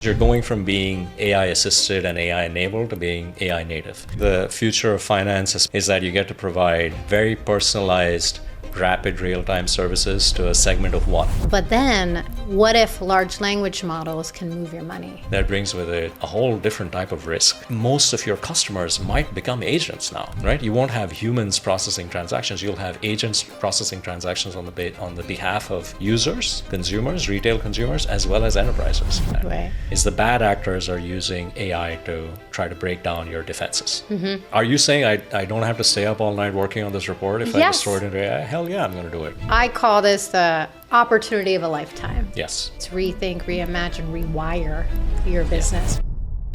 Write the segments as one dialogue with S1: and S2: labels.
S1: You're going from being AI assisted and AI enabled to being AI native. The future of finance is that you get to provide very personalized, rapid real-time services to a segment of one.
S2: But then, what if large language models can move your money?
S1: That brings with it a whole different type of risk. Most of your customers might become agents now, right? You won't have humans processing transactions. You'll have agents processing transactions on the behalf of users, consumers, retail consumers, as well as enterprises.
S2: Right.
S1: Is the bad actors are using AI to try to break down your defenses. Are you saying I don't have to stay up all night working on this report if I just throw it into AI? Hell yeah, I'm going to do it.
S2: I call this the opportunity of a lifetime.
S1: Yes.
S2: It's rethink, reimagine, rewire your business.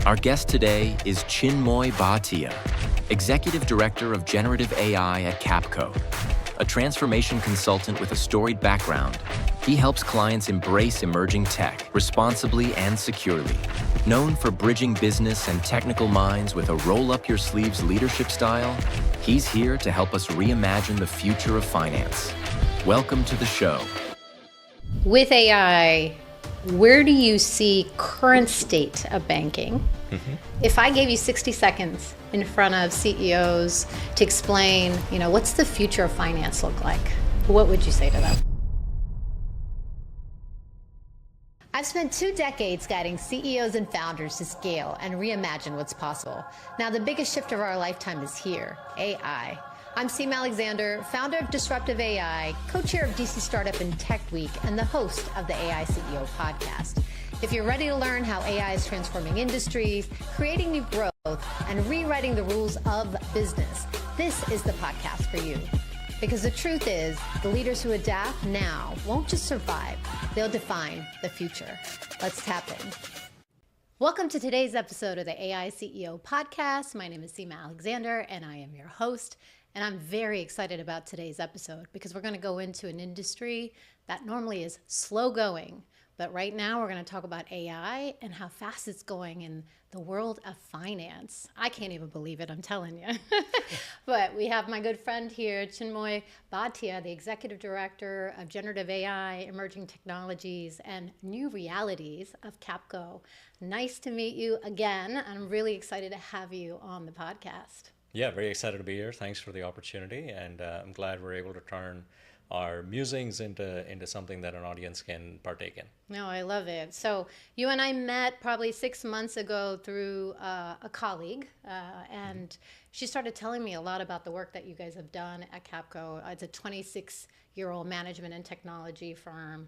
S3: Our guest today is Chinmoy Bhatiya, Executive Director of Generative AI at Capco. A transformation consultant with a storied background, he helps clients embrace emerging tech responsibly and securely. Known for bridging business and technical minds with a roll-up-your-sleeves leadership style, he's here to help us reimagine the future of finance. Welcome to the show.
S2: With AI, where do you see current state of banking? If I gave you 60 seconds in front of CEOs to explain, what's the future of finance look like? What would you say to them?
S4: I've spent 2 decades guiding CEOs and founders to scale and reimagine what's possible. Now, the biggest shift of our lifetime is here, AI. I'm Seema Alexander, founder of Disruptive AI, co-chair of DC Startup and Tech Week, and the host of the AI CEO podcast. If you're ready to learn how AI is transforming industries, creating new growth, and rewriting the rules of business, this is the podcast for you. Because the truth is, the leaders who adapt now won't just survive, they'll define the future. Let's tap in. Welcome to today's episode of the AI CEO podcast. My name is Seema Alexander, and I am your host. And I'm very excited about today's episode because we're going to go into an industry that normally is slow going. But right now we're going to talk about AI and how fast it's going in the world of finance. I can't even believe it, I'm telling you. But we have my good friend here, Chinmoy Bhatiya, the Executive Director of Generative AI, Emerging Technologies, and New Realities of Capco. Nice to meet you again. I'm really excited to have you on the podcast.
S1: Yeah, very excited to be here. Thanks for the opportunity. And I'm glad we're able to turn our musings into something that an audience can partake in.
S2: No, I love it. So you and I met probably 6 months ago through a colleague, and she started telling me a lot about the work that you guys have done at Capco. It's a 26-year-old management and technology firm,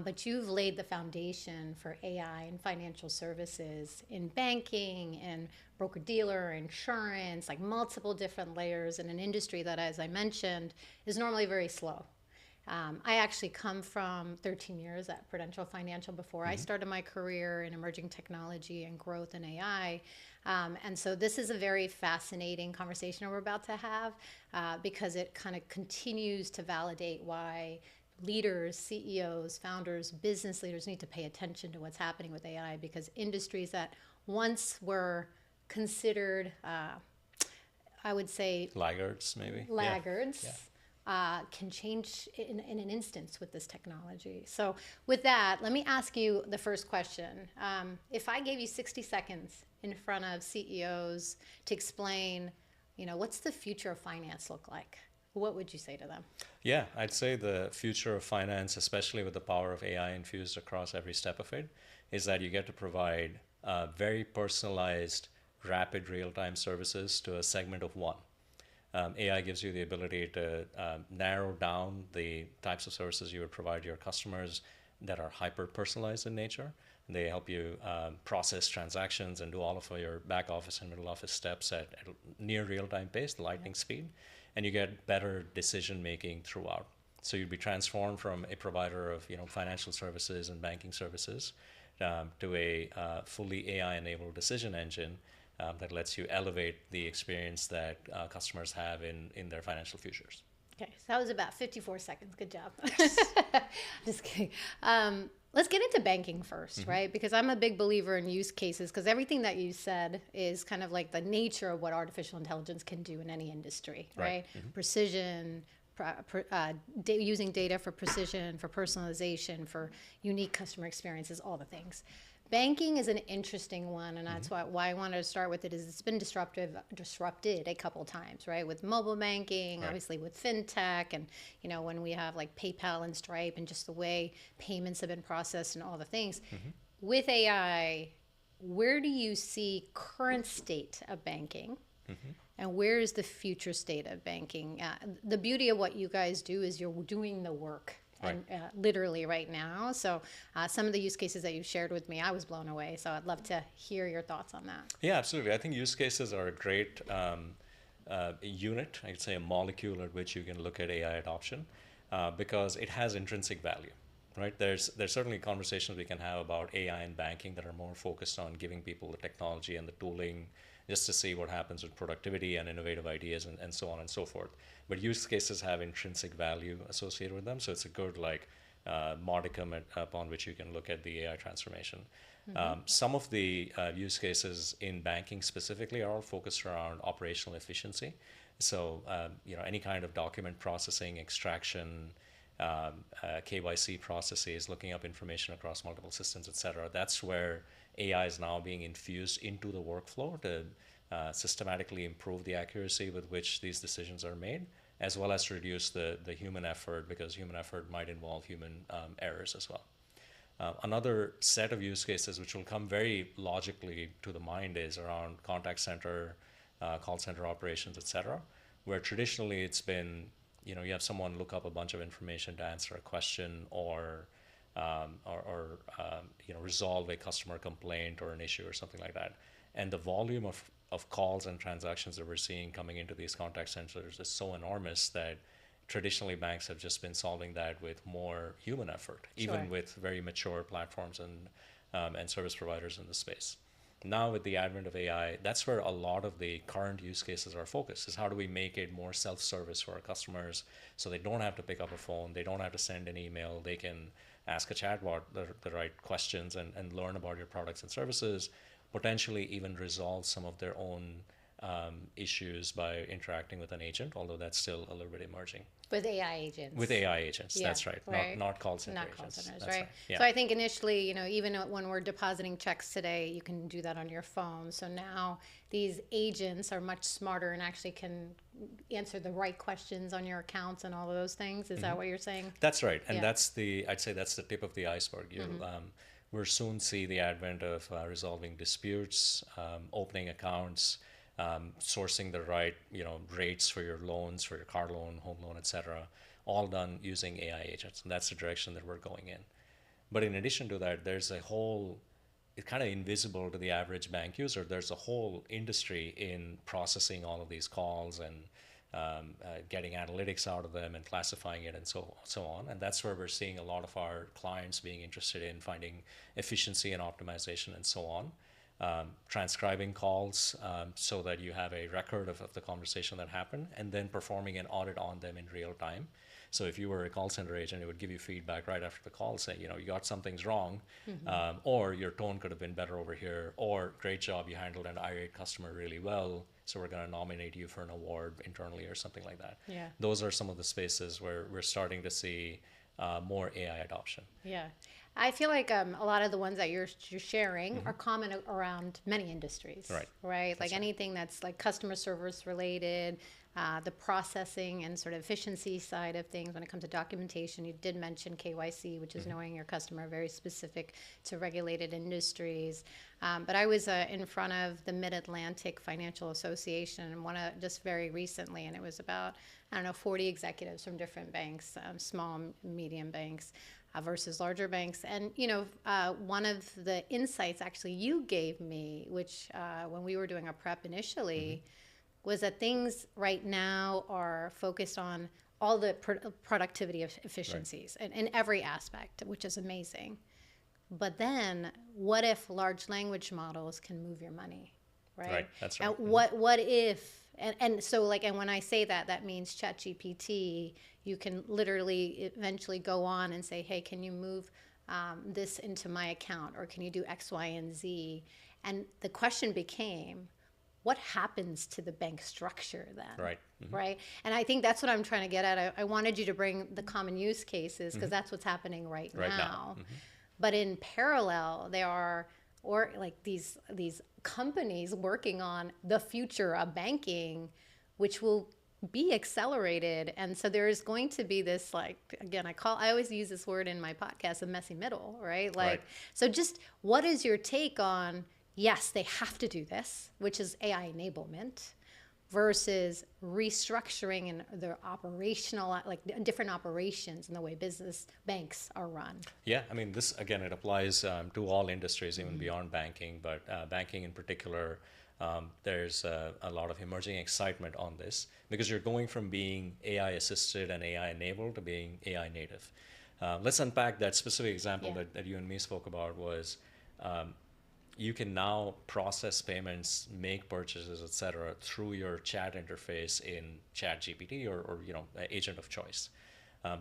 S2: but you've laid the foundation for AI and financial services in banking and broker-dealer, insurance, like multiple different layers in an industry that, as I mentioned, is normally very slow. I actually come from 13 years at Prudential Financial before I started my career in emerging technology and growth in AI. And so this is a very fascinating conversation we're about to have because it kind of continues to validate why leaders, CEOs, founders, business leaders need to pay attention to what's happening with AI because industries that once were considered, I would say...
S1: Laggards, maybe?
S2: Laggards. Yeah. Can change in an instance with this technology. So with that, let me ask you the first question. If I gave you 60 seconds in front of CEOs to explain, what's the future of finance look like? What would you say to them?
S1: Yeah, I'd say the future of finance, especially with the power of AI infused across every step of it, is that you get to provide very personalized, rapid real-time services to a segment of one. AI gives you the ability to narrow down the types of services you would provide to your customers that are hyper-personalized in nature. They help you process transactions and do all of your back office and middle office steps at near real-time pace, lightning speed, and you get better decision-making throughout. So you'd be transformed from a provider of financial services and banking services to a fully AI-enabled decision engine that lets you elevate the experience that customers have in their financial futures.
S2: Okay, so that was about 54 seconds. Good job. Just kidding. Let's get into banking first, right? Because I'm a big believer in use cases because everything that you said is kind of like the nature of what artificial intelligence can do in any industry, right? Precision, using data for precision, for personalization, for unique customer experiences, all the things. Banking is an interesting one, and that's why I wanted to start with it. Is it's been disrupted a couple times, right? With mobile banking, obviously with fintech, and when we have like PayPal and Stripe, and just the way payments have been processed and all the things. With AI, where do you see current state of banking? And where is the future state of banking? The beauty of what you guys do is you're doing the work. And literally right now. So some of the use cases that you shared with me, I was blown away. So I'd love to hear your thoughts on that.
S1: Yeah, absolutely. I think use cases are a great unit, I'd say a molecule at which you can look at AI adoption because it has intrinsic value, right? There's certainly conversations we can have about AI in banking that are more focused on giving people the technology and the tooling just to see what happens with productivity and innovative ideas and so on and so forth. But use cases have intrinsic value associated with them, so it's a good modicum upon which you can look at the AI transformation. Some of the use cases in banking specifically are all focused around operational efficiency. So any kind of document processing, extraction, KYC processes, looking up information across multiple systems, et cetera. That's where AI is now being infused into the workflow to systematically improve the accuracy with which these decisions are made, as well as to reduce the human effort, because human effort might involve human errors as well. Another set of use cases which will come very logically to the mind is around contact center, call center operations, et cetera, where traditionally it's been, you have someone look up a bunch of information to answer a question or resolve a customer complaint or an issue or something like that. And the volume of calls and transactions that we're seeing coming into these contact centers is so enormous that traditionally banks have just been solving that with more human effort, even with very mature platforms and service providers in the space. Now with the advent of AI, that's where a lot of the current use cases are focused, is how do we make it more self-service for our customers so they don't have to pick up a phone, they don't have to send an email, they can ask a chatbot the right questions and learn about your products and services, potentially even resolve some of their own issues by interacting with an agent, although that's still a little bit emerging.
S2: With AI agents.
S1: With AI agents, that's right. Not call center agents.
S2: Not call centers,
S1: that's
S2: right?
S1: Yeah.
S2: So I think initially, even when we're depositing checks today, you can do that on your phone. So now these agents are much smarter and actually can answer the right questions on your accounts and all of those things. Is that what you're saying?
S1: That's right. And I'd say that's the tip of the iceberg. We'll soon see the advent of resolving disputes, opening accounts, sourcing the right rates for your loans, for your car loan, home loan, et cetera, all done using AI agents. And that's the direction that we're going in. But in addition to that, there's a whole, it's kind of invisible to the average bank user, there's a whole industry in processing all of these calls and getting analytics out of them and classifying it and so on. And that's where we're seeing a lot of our clients being interested in finding efficiency and optimization and so on. Transcribing calls so that you have a record of the conversation that happened, and then performing an audit on them in real time. So if you were a call center agent, it would give you feedback right after the call saying, you got something's wrong, or your tone could have been better over here, or great job, you handled an irate customer really well, so we're going to nominate you for an award internally or something like that.
S2: Yeah.
S1: Those are some of the spaces where we're starting to see more AI adoption.
S2: Yeah. I feel like a lot of the ones that you're sharing are common around many industries, right? Like anything that's like customer service related, the processing and sort of efficiency side of things when it comes to documentation. You did mention KYC, which is knowing your customer, very specific to regulated industries. But I was in front of the Mid-Atlantic Financial Association and just very recently, and it was about, 40 executives from different banks, small, medium banks, versus larger banks. And, one of the insights actually you gave me, which when we were doing a prep initially, was that things right now are focused on all the productivity of efficiencies and in every aspect, which is amazing. But then what if large language models can move your money, right?
S1: Right, that's right.
S2: And what if, and so and when I say that, that means ChatGPT, you can literally eventually go on and say, hey, can you move this into my account, or can you do X, Y, and Z? And the question became, what happens to the bank structure then?
S1: Right.
S2: Right. And I think that's what I'm trying to get at. I wanted you to bring the common use cases because that's what's happening right now. But in parallel, there are or like these companies working on the future of banking, which will be accelerated. And so there is going to be this, like, again, I always use this word in my podcast, a messy middle, right? Like, so just what is your take on, yes, they have to do this, which is AI enablement, versus restructuring and their operational, like different operations and the way business banks are run?
S1: Yeah, I mean, this, again, it applies to all industries, even beyond banking, but banking in particular, there's a lot of emerging excitement on this because you're going from being AI assisted and AI enabled to being AI native. Let's unpack that specific example that you and me spoke about. Was you can now process payments, make purchases, etc., through your chat interface in ChatGPT or agent of choice.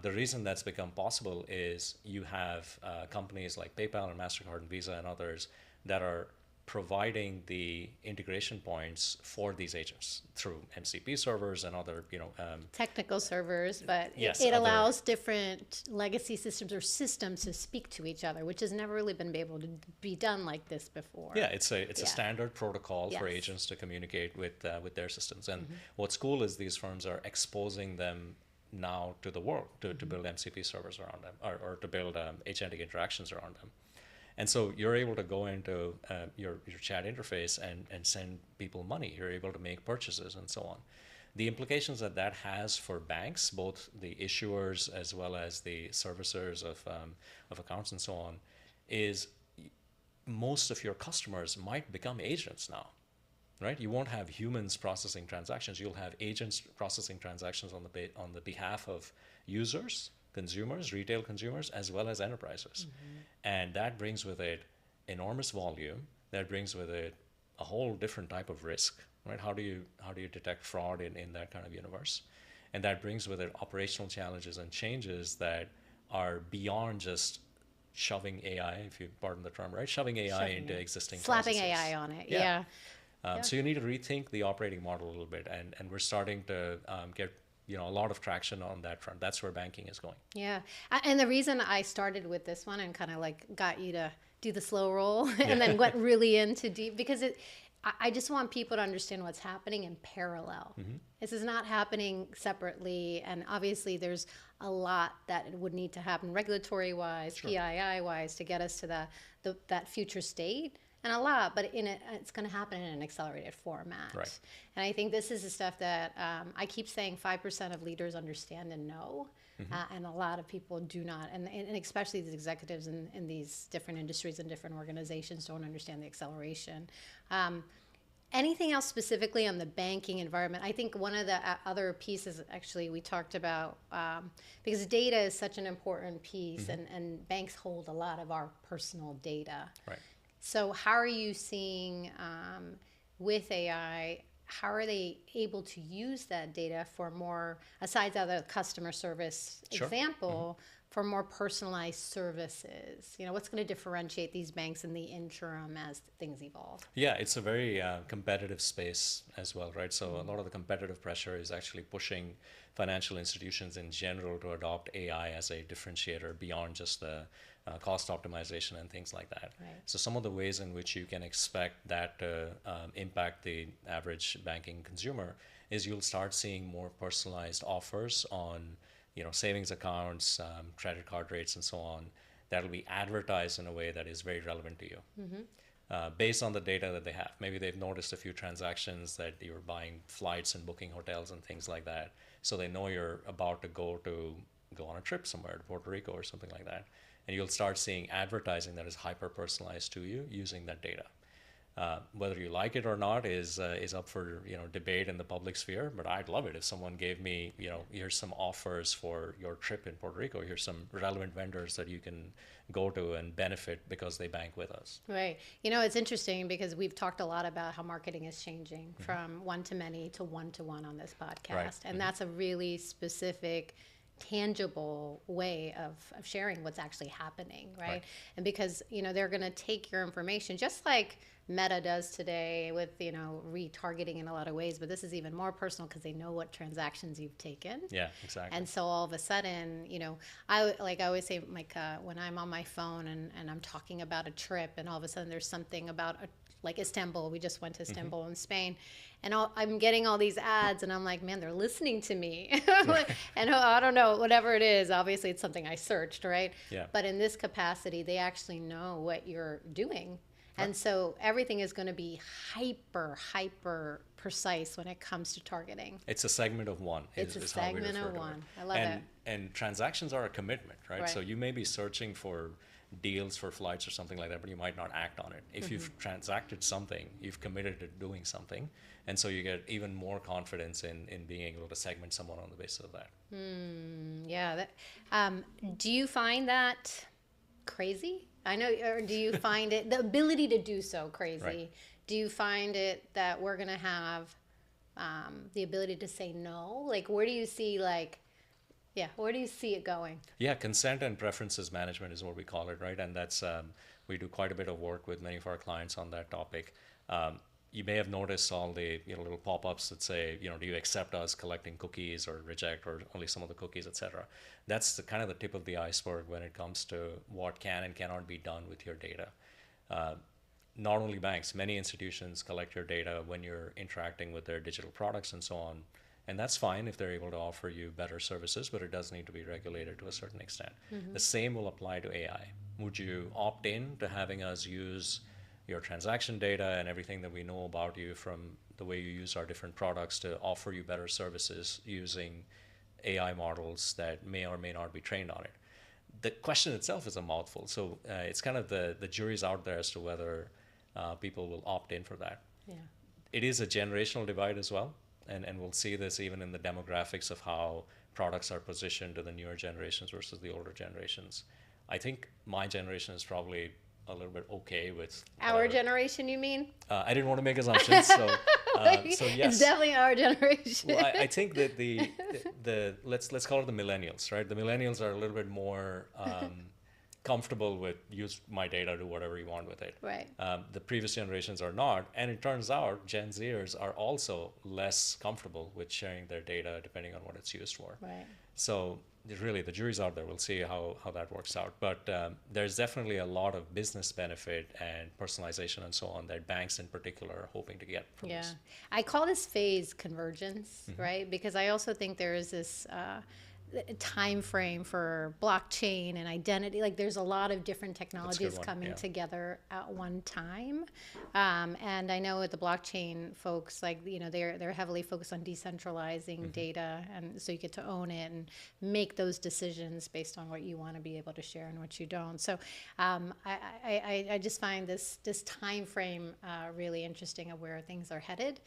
S1: The reason that's become possible is you have companies like PayPal and MasterCard and Visa and others that are providing the integration points for these agents through MCP servers and other,
S2: technical servers, but
S1: yes,
S2: it allows different legacy systems or systems to speak to each other, which has never really been able to be done like this before.
S1: Yeah, it's a standard protocol for agents to communicate with their systems. And what's cool is these firms are exposing them now to the world to build MCP servers around them or to build agentic interactions around them. And so you're able to go into your chat interface and send people money. You're able to make purchases and so on. The implications that has for banks, both the issuers as well as the servicers of accounts and so on, is most of your customers might become agents now, right? You won't have humans processing transactions. You'll have agents processing transactions on the behalf of users, consumers, retail consumers, as well as enterprises. And that brings with it enormous volume. That brings with it a whole different type of risk, right? How do you detect fraud in that kind of universe? And that brings with it operational challenges and changes that are beyond just shoving AI, if you pardon the term, right? Shoving AI into existing
S2: slapping
S1: processes.
S2: AI on it. Yeah.
S1: So you need to rethink the operating model a little bit, and we're starting to get a lot of traction on that front. That's where banking is going.
S2: Yeah. And the reason I started with this one and kind of like got you to do the slow roll and then went really into deep, because I just want people to understand what's happening in parallel. This is not happening separately. And obviously there's a lot that would need to happen regulatory wise, PII wise, to get us to that future state. And a lot, but it's going to happen in an accelerated format.
S1: Right.
S2: And I think this is the stuff that I keep saying 5% of leaders understand and know, and a lot of people do not. And especially the executives in these different industries and different organizations don't understand the acceleration. Anything else specifically on the banking environment? I think one of the other pieces, actually, we talked about, because data is such an important piece, and banks hold a lot of our personal data.
S1: Right.
S2: So how are you seeing with AI, how are they able to use that data for more, aside of the customer service example, for more personalized services? What's going to differentiate these banks in the interim as things evolve? Yeah,
S1: it's a very competitive space as well, right? So a lot of the competitive pressure is actually pushing financial institutions in general to adopt AI as a differentiator beyond just the cost optimization and things like that.
S2: Right.
S1: So some of the ways in which you can expect that to impact the average banking consumer is you'll start seeing more personalized offers on savings accounts, credit card rates, and so on, that'll be advertised in a way that is very relevant to you. Based on the data that they have. Maybe they've noticed a few transactions that you're buying flights and booking hotels and things like that. So they know you're about to go on a trip somewhere to Puerto Rico or something like that. And you'll start seeing advertising that is hyper-personalized to you using that data. Whether you like it or not is up for debate in the public sphere. But I'd love it if someone gave me here's some offers for your trip in Puerto Rico. Here's some relevant vendors that you can go to and benefit because they bank with us.
S2: Right. It's interesting because we've talked a lot about how marketing is changing from one to many to one on this podcast,
S1: right.
S2: And that's a really specific, tangible way of sharing what's actually happening, right? And because they're going to take your information, just like Meta does today with, retargeting in a lot of ways, but this is even more personal because they know what transactions you've taken.
S1: Yeah, exactly.
S2: And so all of a sudden, I always say, like, when I'm on my phone and I'm talking about a trip, and all of a sudden there's something about like Istanbul. We just went to Istanbul in Spain, and I'm getting all these ads, and I'm like, man, they're listening to me. And I don't know, whatever it is, obviously it's something I searched, right?
S1: Yeah.
S2: But in this capacity, they actually know what you're doing. And so everything is going to be hyper precise when it comes to targeting.
S1: It's a segment of one.
S2: It's a segment of one. I love it.
S1: And transactions are a commitment, right?
S2: Right.
S1: So you may be searching for deals for flights or something like that, but you might not act on it. If you've transacted something, you've committed to doing something. And so you get even more confidence in being able to segment someone on the basis of that.
S2: Yeah. Do you find that crazy? I know, or do you find it, the ability to do so crazy?
S1: Right.
S2: Do you find it that we're going to have the ability to say no? Like, where do you see, where do you see it going?
S1: Yeah, consent and preferences management is what we call it, right? And that's, we do quite a bit of work with many of our clients on that topic. You may have noticed all the little pop-ups that say, do you accept us collecting cookies or reject or only some of the cookies, etc. That's kind of the tip of the iceberg when it comes to what can and cannot be done with your data. Not only banks, many institutions collect your data when you're interacting with their digital products and so on. And that's fine if they're able to offer you better services, but it does need to be regulated to a certain extent. The same will apply to AI. Would you opt in to having us use your transaction data and everything that we know about you from the way you use our different products to offer you better services using AI models that may or may not be trained on it? The question itself is a mouthful. So it's kind of the jury's out there as to whether people will opt in for that.
S2: Yeah.
S1: It is a generational divide as well. And we'll see this even in the demographics of how products are positioned to the newer generations versus the older generations. I think my generation is probably a little bit okay with
S2: our generation, you mean?
S1: I didn't want to make assumptions, so yes,
S2: it's definitely our generation.
S1: Well, I think that the let's call it the millennials, right? The millennials are a little bit more comfortable with use my data, do whatever you want with it.
S2: Right.
S1: The previous generations are not, and it turns out Gen Zers are also less comfortable with sharing their data depending on what it's used for.
S2: Right.
S1: So really, the jury's out there. We'll see how that works out. But there's definitely a lot of business benefit and personalization and so on that banks in particular are hoping to get from this.
S2: I call this phase convergence, right? Because I also think there is this time frame for blockchain and identity. Like, there's a lot of different technologies coming together at one time. And I know with the blockchain folks, they're heavily focused on decentralizing data, and so you get to own it and make those decisions based on what you want to be able to share and what you don't. So I just find this time frame really interesting of where things are headed,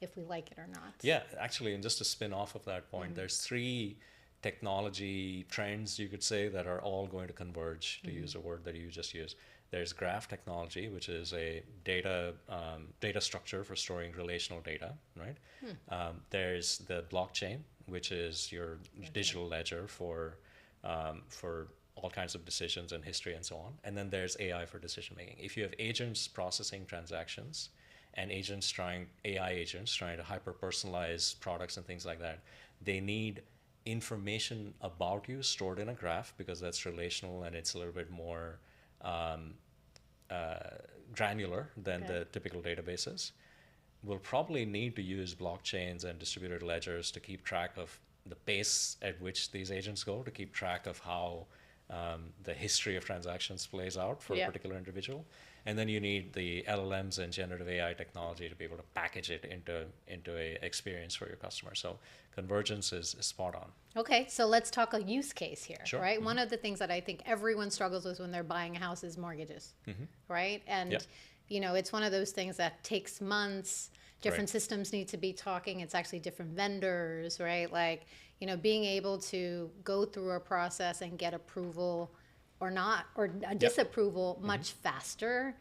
S2: if we like it or not.
S1: Yeah, actually, and just to spin off of that point, there's 3 technology trends, you could say, that are all going to converge, to use a word that you just used. There's graph technology, which is a data structure for storing relational data, right? There's the blockchain, which is your digital ledger for all kinds of decisions and history and so on. And then there's AI for decision making. If you have agents processing transactions and AI agents trying to hyper personalize products and things like that, they need information about you stored in a graph, because that's relational and it's a little bit more granular than the typical databases. We'll probably need to use blockchains and distributed ledgers to keep track of the pace at which these agents go, to keep track of how the history of transactions plays out for a particular individual. And then you need the LLMs and generative AI technology to be able to package it into a experience for your customer. So convergence is spot on.
S2: Okay, so let's talk a use case here,
S1: Sure.
S2: right? One of the things that I think everyone struggles with when they're buying a house is mortgages, right? And, it's one of those things that takes months. Different systems need to be talking. It's actually different vendors, right? Like, being able to go through a process and get approval or not, or a disapproval much faster.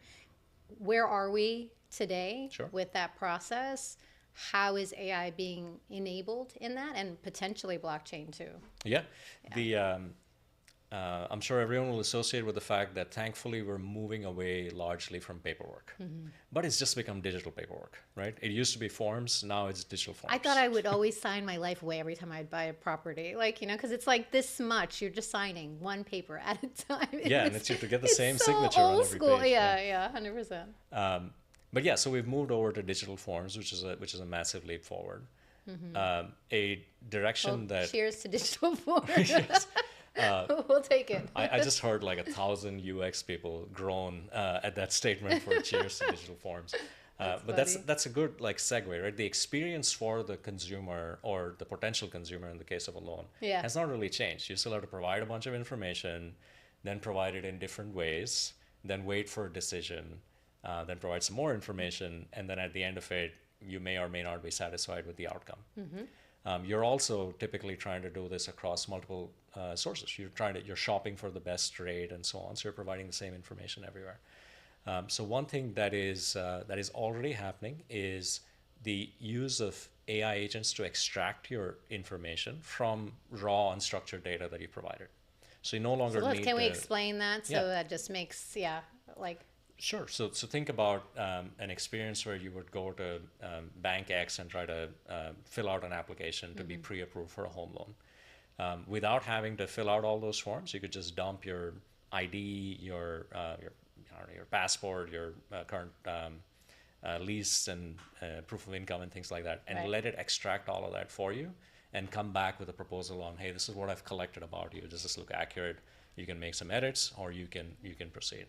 S2: Where are we today with that process? How is AI being enabled in that, and potentially blockchain too?
S1: Yeah. The I'm sure everyone will associate with the fact that thankfully we're moving away largely from paperwork. But it's just become digital paperwork, right? It used to be forms, now it's digital forms.
S2: I thought I would always sign my life away every time I'd buy a property, like, because it's like this much. You're just signing one paper at a time.
S1: Yeah, and it's you have to get the same
S2: so
S1: signature on
S2: old
S1: every
S2: school.
S1: page.
S2: Yeah, 100%.
S1: But yeah, so we've moved over to digital forms, which is a massive leap forward. A direction that
S2: Cheers to digital forms.
S1: Yes.
S2: We'll take it.
S1: I just heard like 1,000 UX people groan at that statement for cheers to digital forms. But that's a good like segue, right? The experience for the consumer or the potential consumer in the case of a loan has not really changed. You still have to provide a bunch of information, then provide it in different ways, then wait for a decision, then provide some more information, and then at the end of it, you may or may not be satisfied with the outcome. You're also typically trying to do this across multiple sources. You're shopping for the best rate and so on. So you're providing the same information everywhere. So one thing that is already happening is the use of AI agents to extract your information from raw unstructured data that you provided. So you no longer need.
S2: Can we explain that? So that just makes like.
S1: Sure. So think about an experience where you would go to Bank X and try to fill out an application to be pre-approved for a home loan. Without having to fill out all those forms, you could just dump your ID, your passport, your current lease and proof of income and things like that, and let it extract all of that for you and come back with a proposal on, hey, this is what I've collected about you. Does this look accurate? You can make some edits or you can proceed.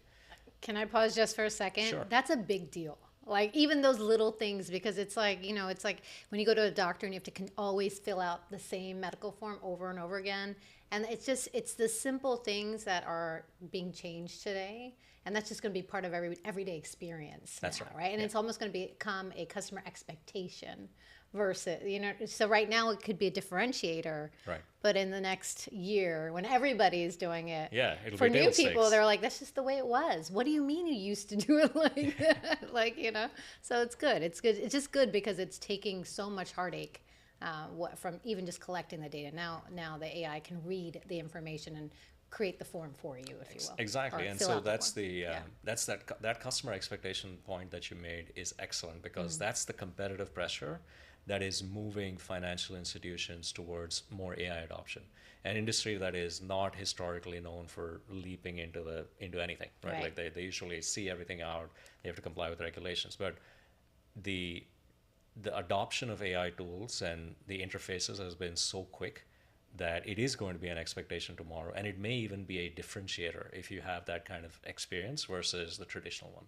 S2: Can I pause just for a second?
S1: Sure.
S2: That's a big deal. Like even those little things, because it's like, it's like when you go to a doctor and you have to always fill out the same medical form over and over again. And it's the simple things that are being changed today. And that's just going to be part of everyday experience.
S1: That's
S2: now,
S1: right.
S2: And it's almost going to become a customer expectation versus, so right now it could be a differarator.
S1: Right.
S2: But in the next year, when everybody's doing it,
S1: it'll
S2: for
S1: be
S2: new
S1: table
S2: people,
S1: stakes.
S2: they're like, that's just the way it was. What do you mean you used to do it like that? So it's good. It's good. It's just good because it's taking so much heartache from even just collecting the data. Now the AI can read the information and create the form for you, if you will.
S1: Exactly. And
S2: fill
S1: so
S2: out the
S1: that's
S2: form.
S1: that customer expectation point that you made is excellent because that's the competitive pressure that is moving financial institutions towards more AI adoption. An industry that is not historically known for leaping into anything, right? Like they usually see everything out, they have to comply with regulations. But the adoption of AI tools and the interfaces has been so quick that it is going to be an expectation tomorrow, and it may even be a differentiator if you have that kind of experience versus the traditional one.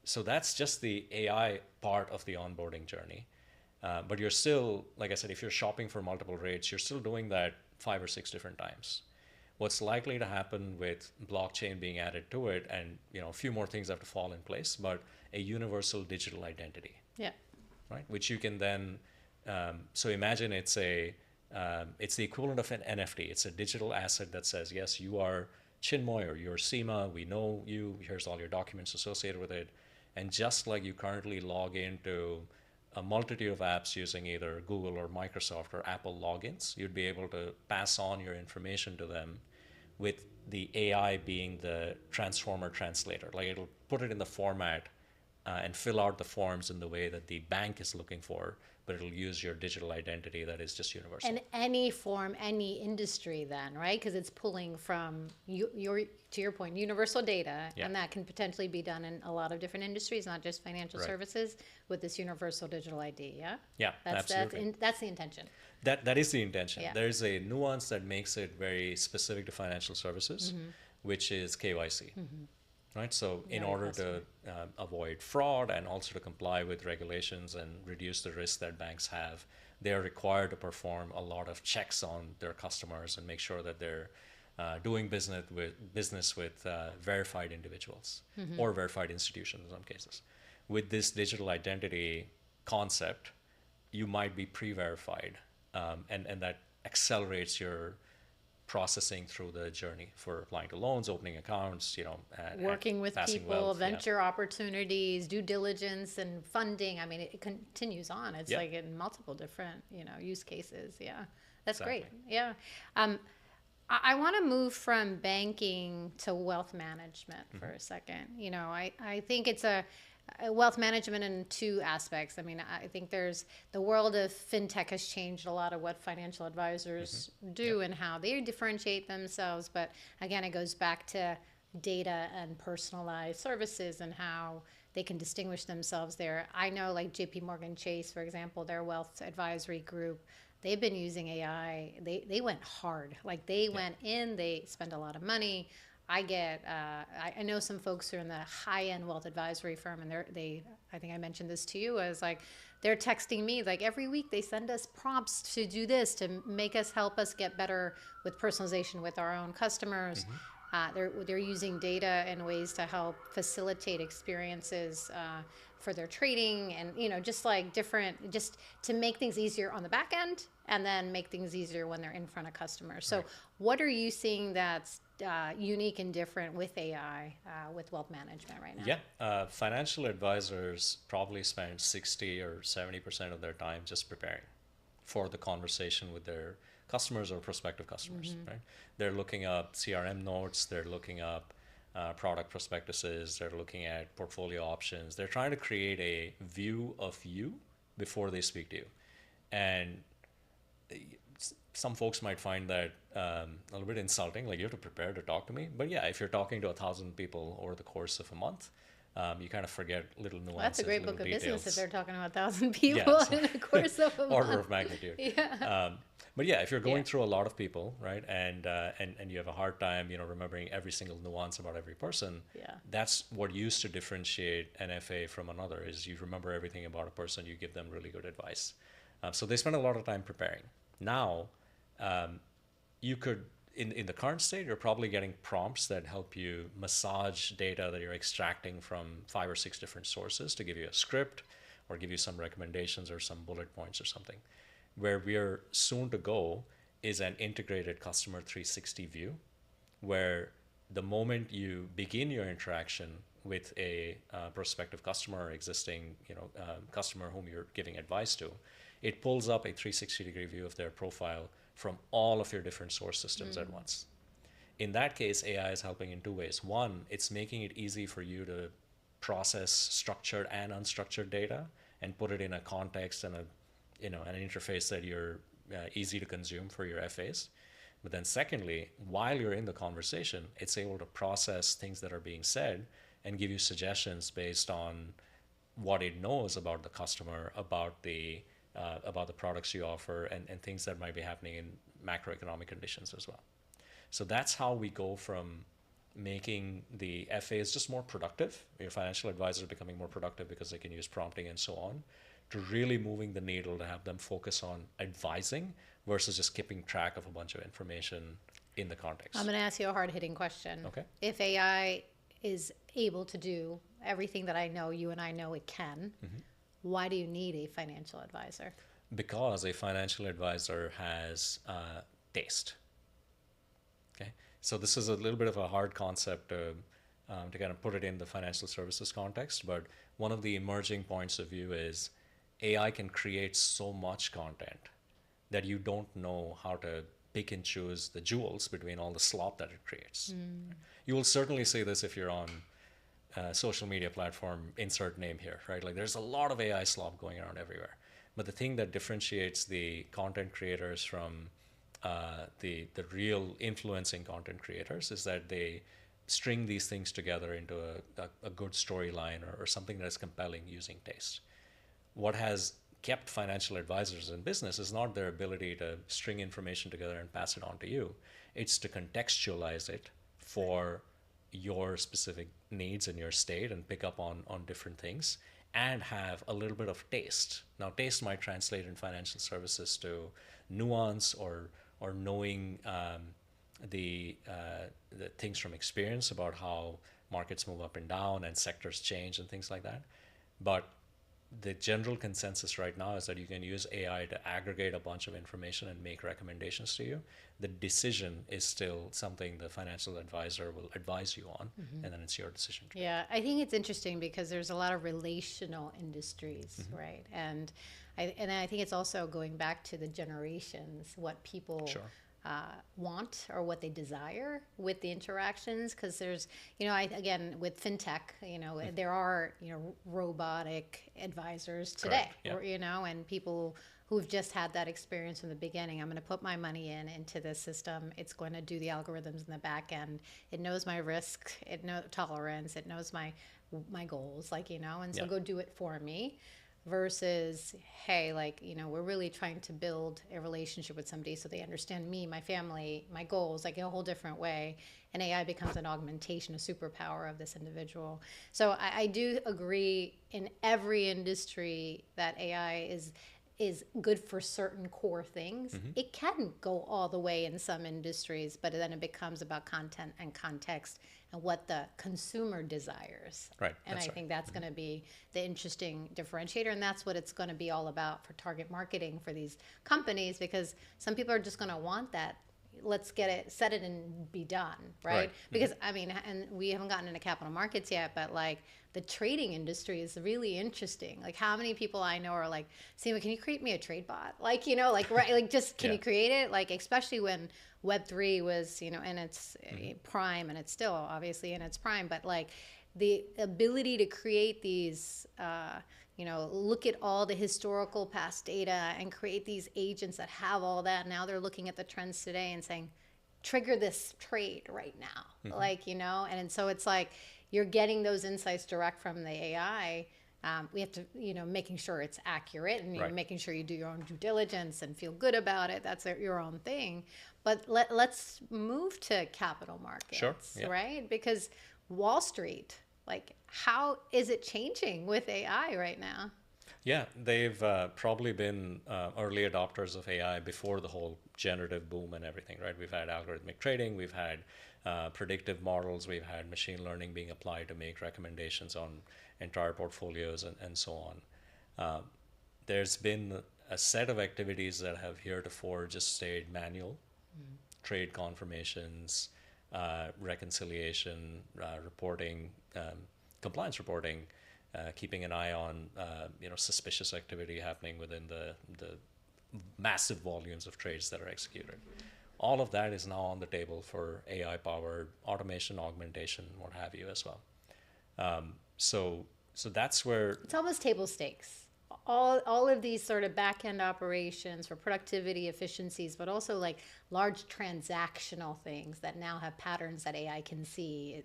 S1: So that's just the AI part of the onboarding journey. But you're still, like I said, if you're shopping for multiple rates, you're still doing that 5 or 6 different times. What's likely to happen with blockchain being added to it, and a few more things have to fall in place, but a universal digital identity. Right, which you can then. So imagine it's the equivalent of an NFT. It's a digital asset that says, yes, you are Chinmoy or you're Seema. We know you. Here's all your documents associated with it. And just like you currently log into a multitude of apps using either Google or Microsoft or Apple logins, you'd be able to pass on your information to them with the AI being the transformer translator. Like it'll put it in the format and fill out the forms in the way that the bank is looking for, but it'll use your digital identity that is just universal.
S2: And any form, any industry then, right? Because it's pulling from, to your point, universal data, and that can potentially be done in a lot of different industries, not just financial services, with this universal digital ID,
S1: Yeah, absolutely.
S2: That's the intention.
S1: That is the intention. There's a nuance that makes it very specific to financial services, which is KYC. Right. So in order to avoid fraud and also to comply with regulations and reduce the risk that banks have, they are required to perform a lot of checks on their customers and make sure that they're doing business with verified individuals or verified institutions in some cases. With this digital identity concept, you might be pre-verified, and that accelerates your processing through the journey for applying to loans, opening accounts,
S2: working with
S1: passing
S2: people,
S1: wealth,
S2: venture opportunities, due diligence, and funding. I mean, it continues on. It's like in multiple different, use cases. Yeah, that's great. Yeah. I want to move from banking to wealth management for a second. I think it's a wealth management in two aspects. I mean, I think there's the world of fintech has changed a lot of what financial advisors do and how they differentiate themselves. But again, it goes back to data and personalized services and how they can distinguish themselves there. I know like JP Morgan Chase, for example, their wealth advisory group, they've been using AI. They went hard. Like they went in, they spend a lot of money. I know some folks who are in the high-end wealth advisory firm, and I think I mentioned this to you, as like they're texting me like every week they send us prompts to do this to make us help us get better with personalization with our own customers. They're using data in ways to help facilitate experiences for their trading, and just like just to make things easier on the back end, and then make things easier when they're in front of customers. So, what are you seeing that's unique and different with AI with wealth management right now?
S1: Yeah, financial advisors probably spend 60 or 70% of their time just preparing for the conversation with their customers or prospective customers, right? They're looking up CRM notes, they're looking up product prospectuses, they're looking at portfolio options. They're trying to create a view of you before they speak to you. And some folks might find that a little bit insulting, like you have to prepare to talk to me. But yeah, if you're talking to 1,000 people over the course of a month, you kind of forget little nuances.
S2: Well, that's a great book of
S1: details.
S2: business if they're talking to 1,000 people in the course of a month.
S1: Order of magnitude. But yeah, if you're going through a lot of people, right, and you have a hard time, remembering every single nuance about every person, that's what used to differentiate an FA from another, is you remember everything about a person, you give them really good advice. So they spend a lot of time preparing. Now, you could, in the current state, you're probably getting prompts that help you massage data that you're extracting from 5 or 6 different sources to give you a script or give you some recommendations or some bullet points or something. Where we're soon to go is an integrated customer 360 view, where the moment you begin your interaction with a prospective customer or existing customer whom you're giving advice to, it pulls up a 360-degree view of their profile from all of your different source systems at once. In that case, AI is helping in 2 ways. One, it's making it easy for you to process structured and unstructured data and put it in a context and an interface that you're easy to consume for your FAs. But then secondly, while you're in the conversation, it's able to process things that are being said and give you suggestions based on what it knows about the customer, about the products you offer, and things that might be happening in macroeconomic conditions as well. So that's how we go from making the FAs just more productive, your financial advisors becoming more productive because they can use prompting and so on, to really moving the needle to have them focus on advising versus just keeping track of a bunch of information in the context.
S2: I'm going to ask you a hard-hitting question.
S1: Okay.
S2: If AI is able to do everything that I know you and I know it can, why do you need a financial advisor?
S1: Because a financial advisor has taste. Okay, so this is a little bit of a hard concept to kind of put it in the financial services context, but one of the emerging points of view is AI can create so much content that you don't know how to pick and choose the jewels between all the slop that it creates. You will certainly see this if you're on social media platform, insert name here, right? Like there's a lot of AI slop going around everywhere. But the thing that differentiates the content creators from the real influencing content creators is that they string these things together into a good storyline or something that is compelling using taste. What has kept financial advisors in business is not their ability to string information together and pass it on to you. It's to contextualize it for your specific needs in your state and pick up on different things and have a little bit of taste. Now, taste might translate in financial services to nuance or knowing the things from experience about how markets move up and down and sectors change and things like that. But the general consensus right now is that you can use AI to aggregate a bunch of information and make recommendations to you. The decision is still something the financial advisor will advise you on, and then it's your decision.
S2: Yeah, I think it's interesting because there's a lot of relational industries, right? And I think it's also going back to the generations, what people want or what they desire with the interactions. Because there's, again, with fintech, there are, robotic advisors today,
S1: Correct. Yeah.
S2: and people who've just had that experience from the beginning. I'm going to put my money into this system. It's going to do the algorithms in the back end. It knows my risk, it knows tolerance, it knows my goals, and so go do it for me. Versus, hey, we're really trying to build a relationship with somebody so they understand me, my family, my goals, in a whole different way. And AI becomes an augmentation, a superpower of this individual. So I do agree in every industry that AI is good for certain core things. It can go all the way in some industries, but then it becomes about content and context and what the consumer desires.
S1: Right.
S2: And I think that's going to be the interesting differentiator. And that's what it's going to be all about for target marketing for these companies, because some people are just going to want that. Let's get it, set it and be done, right? Because and we haven't gotten into capital markets yet, but the trading industry is really interesting. How many people I know are like, Seema, can you create me a trade bot? Just can you create it? Especially when Web3 was, in its prime, and it's still obviously in its prime, but the ability to create these, look at all the historical past data and create these agents that have all that. Now they're looking at the trends today and saying, trigger this trade right now. And so it's you're getting those insights direct from the AI. We have to, making sure it's accurate and making sure you do your own due diligence and feel good about it. That's your own thing. But let's move to capital markets, right? Because Wall Street, how is it changing with AI right now?
S1: Yeah, they've probably been early adopters of AI before the whole generative boom and everything, right? We've had algorithmic trading, we've had predictive models, we've had machine learning being applied to make recommendations on entire portfolios and so on. There's been a set of activities that have heretofore just stayed manual, trade confirmations, reconciliation, reporting, compliance reporting, keeping an eye on suspicious activity happening within the massive volumes of trades that are executed. All of that is now on the table for AI-powered automation, augmentation, what have you as well. So that's where
S2: it's almost table stakes. All of these sort of back-end operations for productivity, efficiencies, but also large transactional things that now have patterns that AI can see.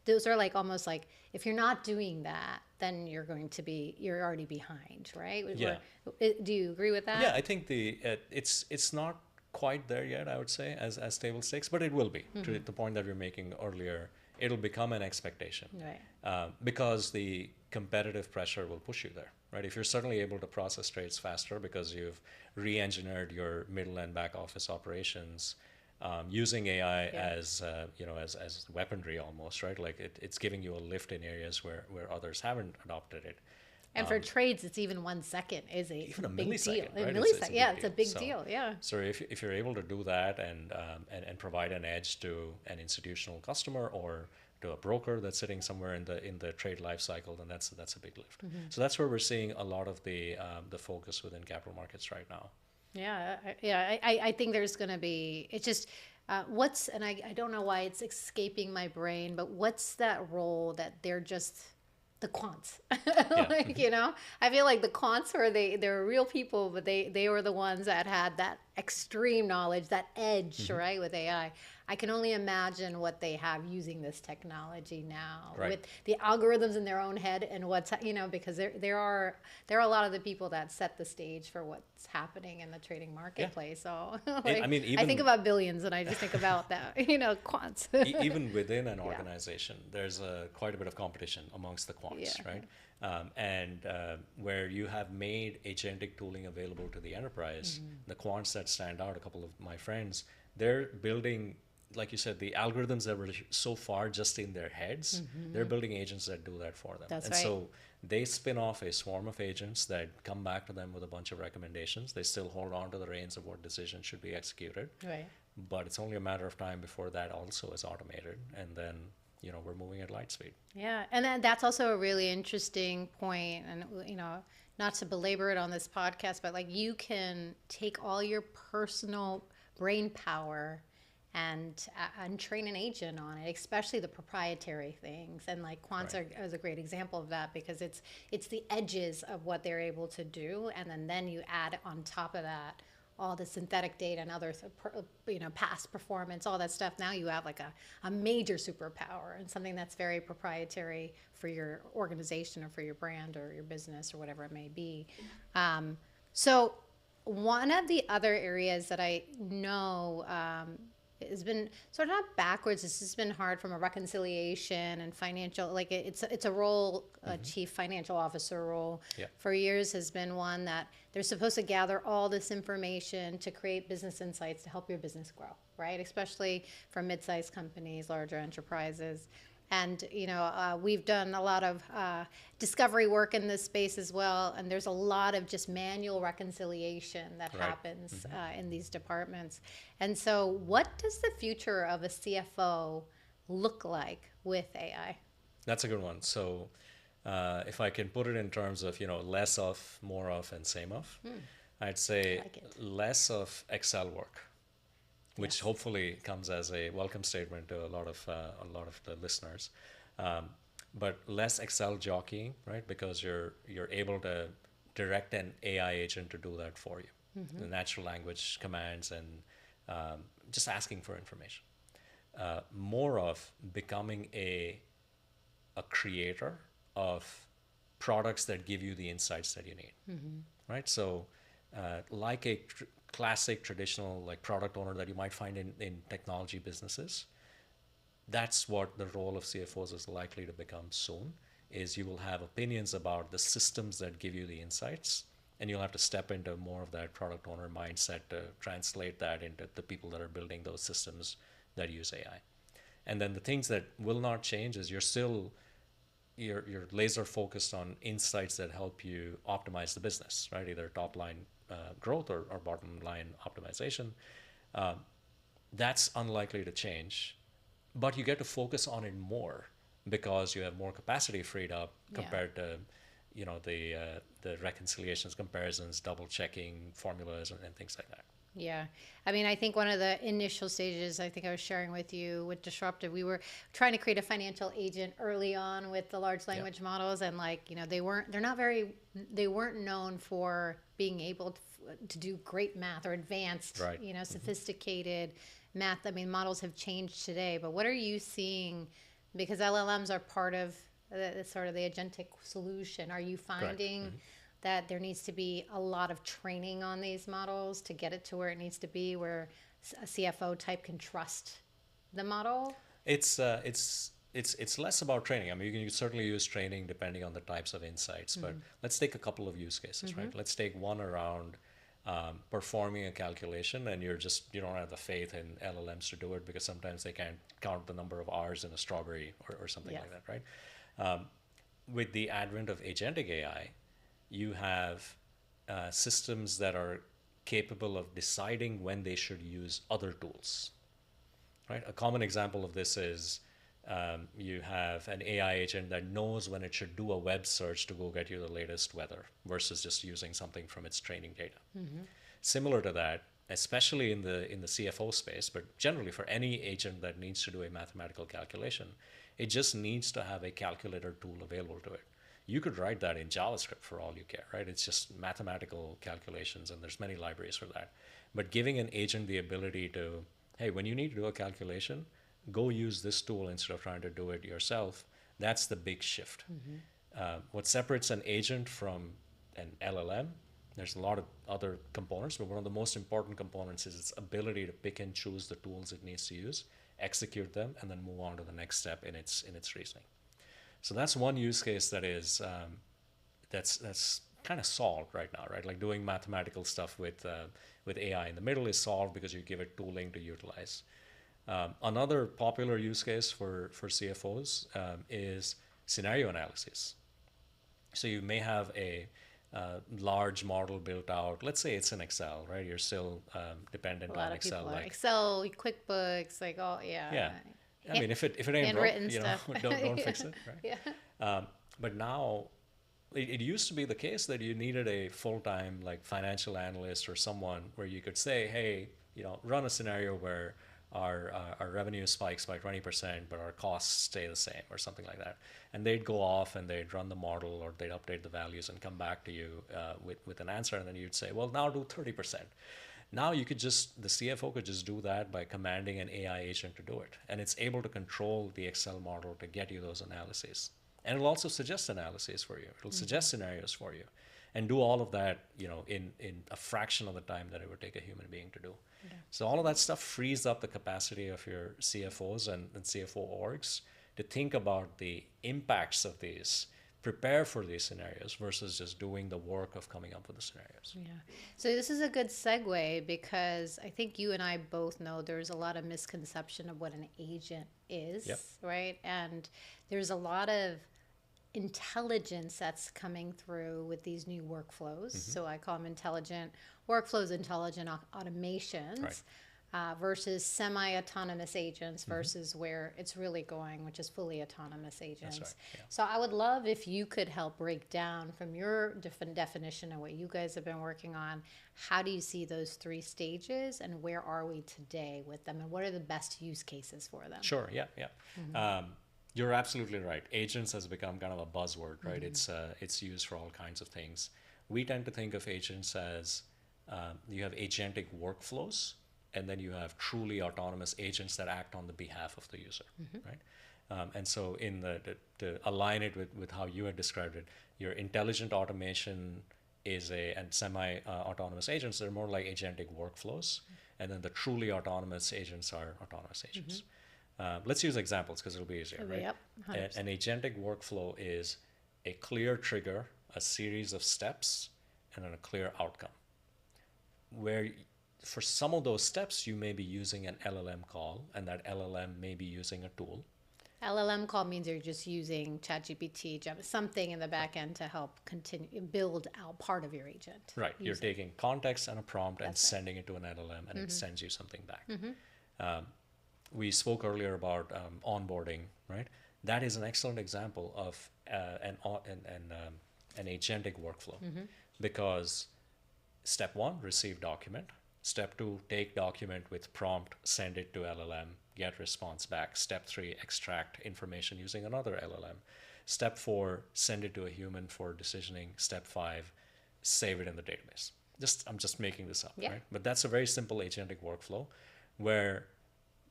S2: Those are almost if you're not doing that, then you're already behind, right?
S1: Yeah.
S2: Do you agree with that?
S1: Yeah, I think it's not quite there yet, I would say, as table stakes, but it will be. To the point that we were making earlier, it'll become an expectation.
S2: Right.
S1: Because the competitive pressure will push you there, right? If you're suddenly able to process trades faster because you've re-engineered your middle and back office operations using AI as weaponry almost, right? It's giving you a lift in areas where others haven't adopted it.
S2: And for trades, it's even 1 second is
S1: even a
S2: big
S1: millisecond,
S2: deal.
S1: right?
S2: It's a big deal. Yeah.
S1: So if you're able to do that and provide an edge to an institutional customer or to a broker that's sitting somewhere in the trade life cycle, then that's a big lift. So that's where we're seeing a lot of the focus within capital markets right now.
S2: I think there's going to be, it's just, and I don't know why it's escaping my brain, but what's that role that they're just the quants? I feel like the quants they're real people, but they were the ones that had that extreme knowledge, that edge, right, with AI. I can only imagine what they have using this technology now with the algorithms in their own head and because there are a lot of the people that set the stage for what's happening in the trading marketplace. So I think about billions and I just think about that, quants.
S1: Even within an organization, there's quite a bit of competition amongst the quants, right? Where you have made agentic tooling available to the enterprise, the quants that stand out, a couple of my friends, they're building, like you said, the algorithms that were so far just in their heads, they're building agents that do that for them.
S2: That's
S1: and so they spin off a swarm of agents that come back to them with a bunch of recommendations. They still hold on to the reins of what decisions should be executed.
S2: Right.
S1: But it's only a matter of time before that also is automated. And then we're moving at light speed.
S2: Yeah, and then that's also a really interesting point, and not to belabor it on this podcast, but you can take all your personal brain power and train an agent on it, especially the proprietary things. And like quants is a great example of that, because it's the edges of what they're able to do, and then you add on top of that all the synthetic data and other past performance, all that stuff. Now you have like a major superpower and something that's very proprietary for your organization or for your brand or your business or whatever it may be. So one of the other areas that I know has been sort of not backwards. This has been hard from a reconciliation and financial, like it's a role, a chief financial officer role for years has been one that they're supposed to gather all this information to create business insights to help your business grow, right? Especially for mid-sized companies, larger enterprises. And, we've done a lot of discovery work in this space as well. And there's a lot of just manual reconciliation that happens in these departments. And so what does the future of a CFO look like with AI?
S1: That's a good one. So if I can put it in terms of, less of, more of, and same of, I'd say less of Excel work, which hopefully comes as a welcome statement to a lot of the listeners, but less Excel jockeying, right? Because you're able to direct an AI agent to do that for you, the natural language commands and just asking for information. More of becoming a creator of products that give you the insights that you need, right? So like a classic traditional like product owner that you might find in technology businesses, that's what the role of CFOs is likely to become soon, is you will have opinions about the systems that give you the insights, and you'll have to step into more of that product owner mindset to translate that into the people that are building those systems that use AI. And then the things that will not change is you're laser focused on insights that help you optimize the business, right? Either top line growth or bottom line optimization. That's unlikely to change, but you get to focus on it more because you have more capacity freed up compared to the reconciliations, comparisons, double checking formulas and things like that.
S2: Yeah. I mean, I think one of the initial stages, I think I was sharing with you with Disruptive, we were trying to create a financial agent early on with the large language models. And they weren't known for being able to do great math or advanced, sophisticated math. I mean, models have changed today, but what are you seeing? Because LLMs are part of the sort of the agentic solution. Are you finding that there needs to be a lot of training on these models to get it to where it needs to be, where a CFO type can trust the model?
S1: It's less about training. I mean, you can certainly use training depending on the types of insights, but let's take a couple of use cases, right? Let's take one around performing a calculation, and you don't have the faith in LLMs to do it because sometimes they can't count the number of R's in a strawberry or something like that, right? With the advent of agentic AI, you have systems that are capable of deciding when they should use other tools, right? A common example of this is you have an AI agent that knows when it should do a web search to go get you the latest weather versus just using something from its training data. Similar to that, especially in the CFO space, but generally for any agent that needs to do a mathematical calculation, it just needs to have a calculator tool available to it. You could write that in JavaScript for all you care, right? It's just mathematical calculations, and there's many libraries for that. But giving an agent the ability to, hey, when you need to do a calculation, go use this tool instead of trying to do it yourself, that's the big shift. What separates an agent from an LLM, there's a lot of other components, but one of the most important components is its ability to pick and choose the tools it needs to use, execute them, and then move on to the next step in its reasoning. So that's one use case that is that's kind of solved right now, right? Like doing mathematical stuff with AI in the middle is solved because you give it tooling to utilize. Another popular use case for CFOs is scenario analysis. So you may have a large model built out. Let's say it's in Excel, right? You're still dependent on Excel.
S2: Like Excel, QuickBooks, like
S1: Yeah. I mean, if it ain't broke, don't fix it, right?
S2: Yeah.
S1: But now, it used to be the case that you needed a full-time like financial analyst or someone where you could say, hey, run a scenario where our revenue spikes by 20%, but our costs stay the same or something like that. And they'd go off and they'd run the model or they'd update the values and come back to you with an answer. And then you'd say, well, now do 30%. Now the CFO could just do that by commanding an AI agent to do it. And it's able to control the Excel model to get you those analyses. And it'll also suggest analyses for you. It'll suggest scenarios for you and do all of that, in a fraction of the time that it would take a human being to do. Yeah. So all of that stuff frees up the capacity of your CFOs and CFO orgs to think about the impacts of these, prepare for these scenarios versus just doing the work of coming up with the scenarios.
S2: Yeah. So this is a good segue because I think you and I both know there's a lot of misconception of what an agent is, yep. right? And there's a lot of intelligence that's coming through with these new workflows. So I call them intelligent workflows, intelligent automations, versus semi-autonomous agents versus where it's really going, which is fully autonomous agents. That's right. Yeah. So I would love if you could help break down from your different definition of what you guys have been working on, how do you see those three stages and where are we today with them and what are the best use cases for them?
S1: Sure, yeah. You're absolutely right. Agents has become kind of a buzzword, right? It's used for all kinds of things. We tend to think of agents as you have agentic workflows, and then you have truly autonomous agents that act on the behalf of the user, right? And so to align it with how you had described it, your intelligent automation and semi-autonomous agents, they're more like agentic workflows, and then the truly autonomous agents are autonomous agents. Let's use examples because it'll be easier, right?
S2: Yep,
S1: an agentic workflow is a clear trigger, a series of steps, and then a clear outcome. Where for some of those steps, you may be using an LLM call, and that LLM may be using a tool.
S2: LLM call means you're just using ChatGPT, something in the back end to help continue build out part of your agent.
S1: Right. You're taking context and a prompt and sending it to an LLM, and it sends you something back. We spoke earlier about onboarding, right? That is an excellent example of an agentic workflow because step 1, receive document. Step 2, take document with prompt, send it to LLM, get response back. Step 3, extract information using another LLM. Step 4, send it to a human for decisioning. Step 5, save it in the database. I'm just making this up, right? But that's a very simple agentic workflow where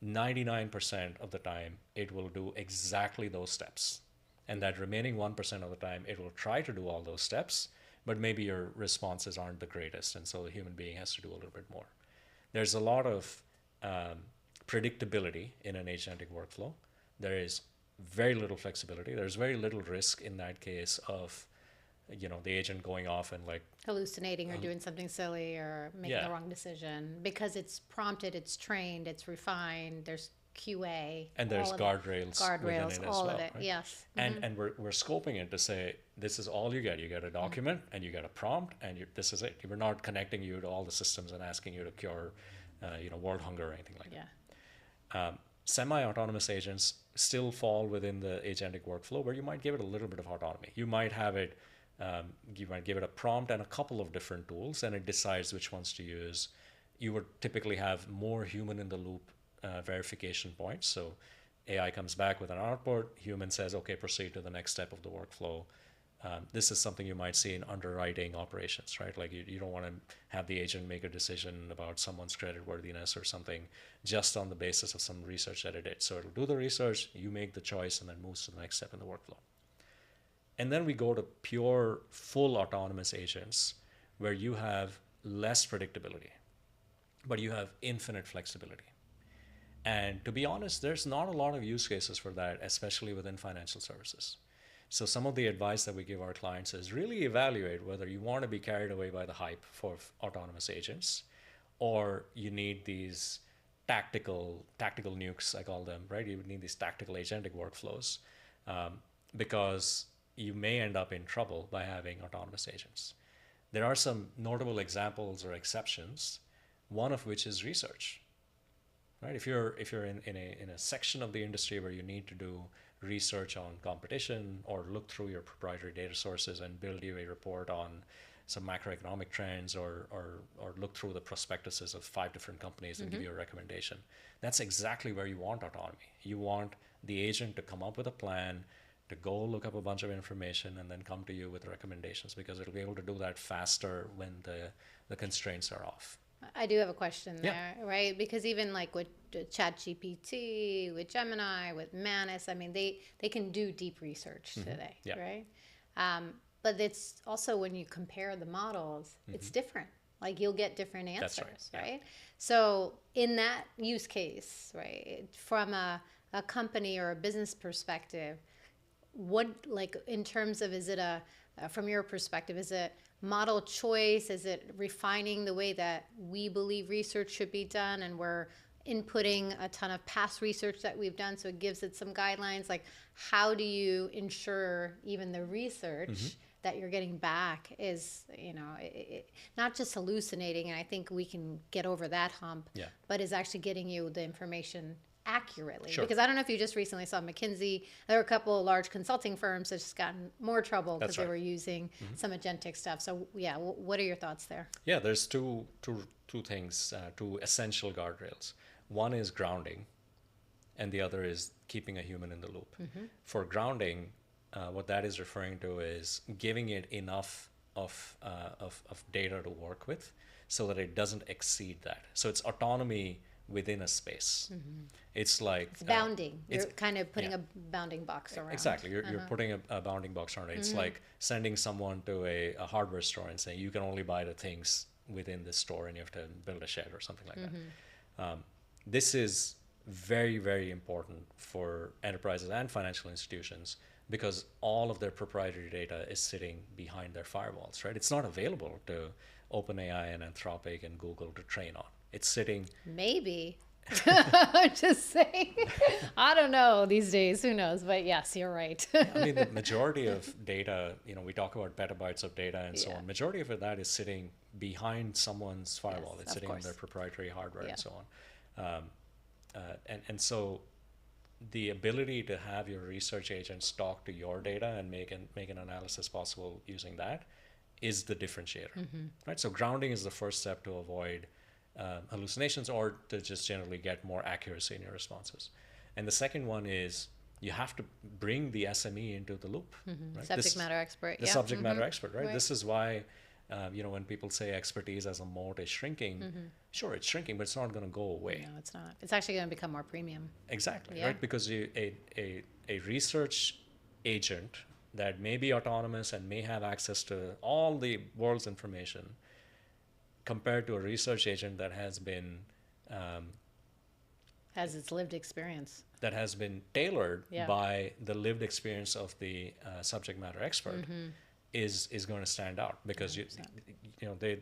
S1: 99% of the time it will do exactly those steps. And that remaining 1% of the time it will try to do all those steps, but maybe your responses aren't the greatest. And so the human being has to do a little bit more. There's a lot of predictability in an agentic workflow. There is very little flexibility. There's very little risk in that case of the agent going off and
S2: hallucinating or doing something silly or making the wrong decision because it's prompted, it's trained, it's refined, there's QA.
S1: And there's guardrails within it
S2: all
S1: as
S2: of it,
S1: right?
S2: yes.
S1: And we're scoping it to say, this is all you get. You get a document and you get a prompt and this is it. We're not connecting you to all the systems and asking you to cure world hunger or anything like that. Semi-autonomous agents still fall within the agentic workflow where you might give it a little bit of autonomy. You might have it you might give it a prompt and a couple of different tools, and it decides which ones to use. You would typically have more human in the loop verification points. So AI comes back with an output, human says, okay, proceed to the next step of the workflow. This is something you might see in underwriting operations, right? Like you don't want to have the agent make a decision about someone's creditworthiness or something just on the basis of some research that it did. So it'll do the research, you make the choice, and then moves to the next step in the workflow. And then we go to pure, full autonomous agents where you have less predictability, but you have infinite flexibility. And to be honest, there's not a lot of use cases for that, especially within financial services. So some of the advice that we give our clients is really evaluate whether you want to be carried away by the hype for autonomous agents, or you need these tactical nukes, I call them, right? You would need these tactical agentic workflows because you may end up in trouble by having autonomous agents. There are some notable examples or exceptions, one of which is research. Right? If you're in a section of the industry where you need to do research on competition or look through your proprietary data sources and build you a report on some macroeconomic trends or look through the prospectuses of 5 different companies and give you a recommendation. That's exactly where you want autonomy. You want the agent to come up with a plan, to go look up a bunch of information and then come to you with recommendations, because it'll be able to do that faster when the constraints are off.
S2: I do have a question there, right? Because even like with ChatGPT, with Gemini, with Manus, I mean, they can do deep research today, right? But it's also when you compare the models, it's different. Like you'll get different answers, right? So in that use case, right, from a company or a business perspective, what, like in terms of, is it from your perspective, is it model choice? Is it refining the way that we believe research should be done, and we're inputting a ton of past research that we've done, so it gives it some guidelines? Like, how do you ensure even the research that you're getting back is, not just hallucinating, and I think we can get over that hump, but is actually getting you the information accurately? Because I don't know if you just recently saw McKinsey, there were a couple of large consulting firms that just got in more trouble because they were using some agentic stuff. So what are your thoughts there?
S1: Yeah, there's two things, two essential guardrails. One is grounding, and the other is keeping a human in the loop. For grounding, what that is referring to is giving it enough of data to work with so that it doesn't exceed that. So it's autonomy within a space. It's like
S2: it's bounding. You're kind of putting a bounding box around.
S1: Exactly. You're putting a bounding box around it. It's like sending someone to a hardware store and saying you can only buy the things within the store and you have to build a shed or something like that. This is very, very important for enterprises and financial institutions, because all of their proprietary data is sitting behind their firewalls, right? It's not available to OpenAI and Anthropic and Google to train on. It's sitting...
S2: Maybe. Just saying. I don't know these days. Who knows? But yes, you're right.
S1: I mean, the majority of data, we talk about petabytes of data and so on. Majority of that is sitting behind someone's firewall. It's sitting on their proprietary hardware and so on. And so the ability to have your research agents talk to your data and make an analysis possible using that is the differentiator, right? So grounding is the first step to avoid hallucinations, or to just generally get more accuracy in your responses. And the second one is you have to bring the SME into the loop. Right?
S2: Subject matter expert.
S1: The subject matter expert, right? This is why, when people say expertise as a moat is shrinking, sure, it's shrinking, but it's not going to go away.
S2: No, it's not. It's actually going to become more premium.
S1: Exactly, right? Because a research agent that may be autonomous and may have access to all the world's information, compared to a research agent that has been
S2: has its lived experience, that
S1: has been tailored by the lived experience of the subject matter expert, is going to stand out, because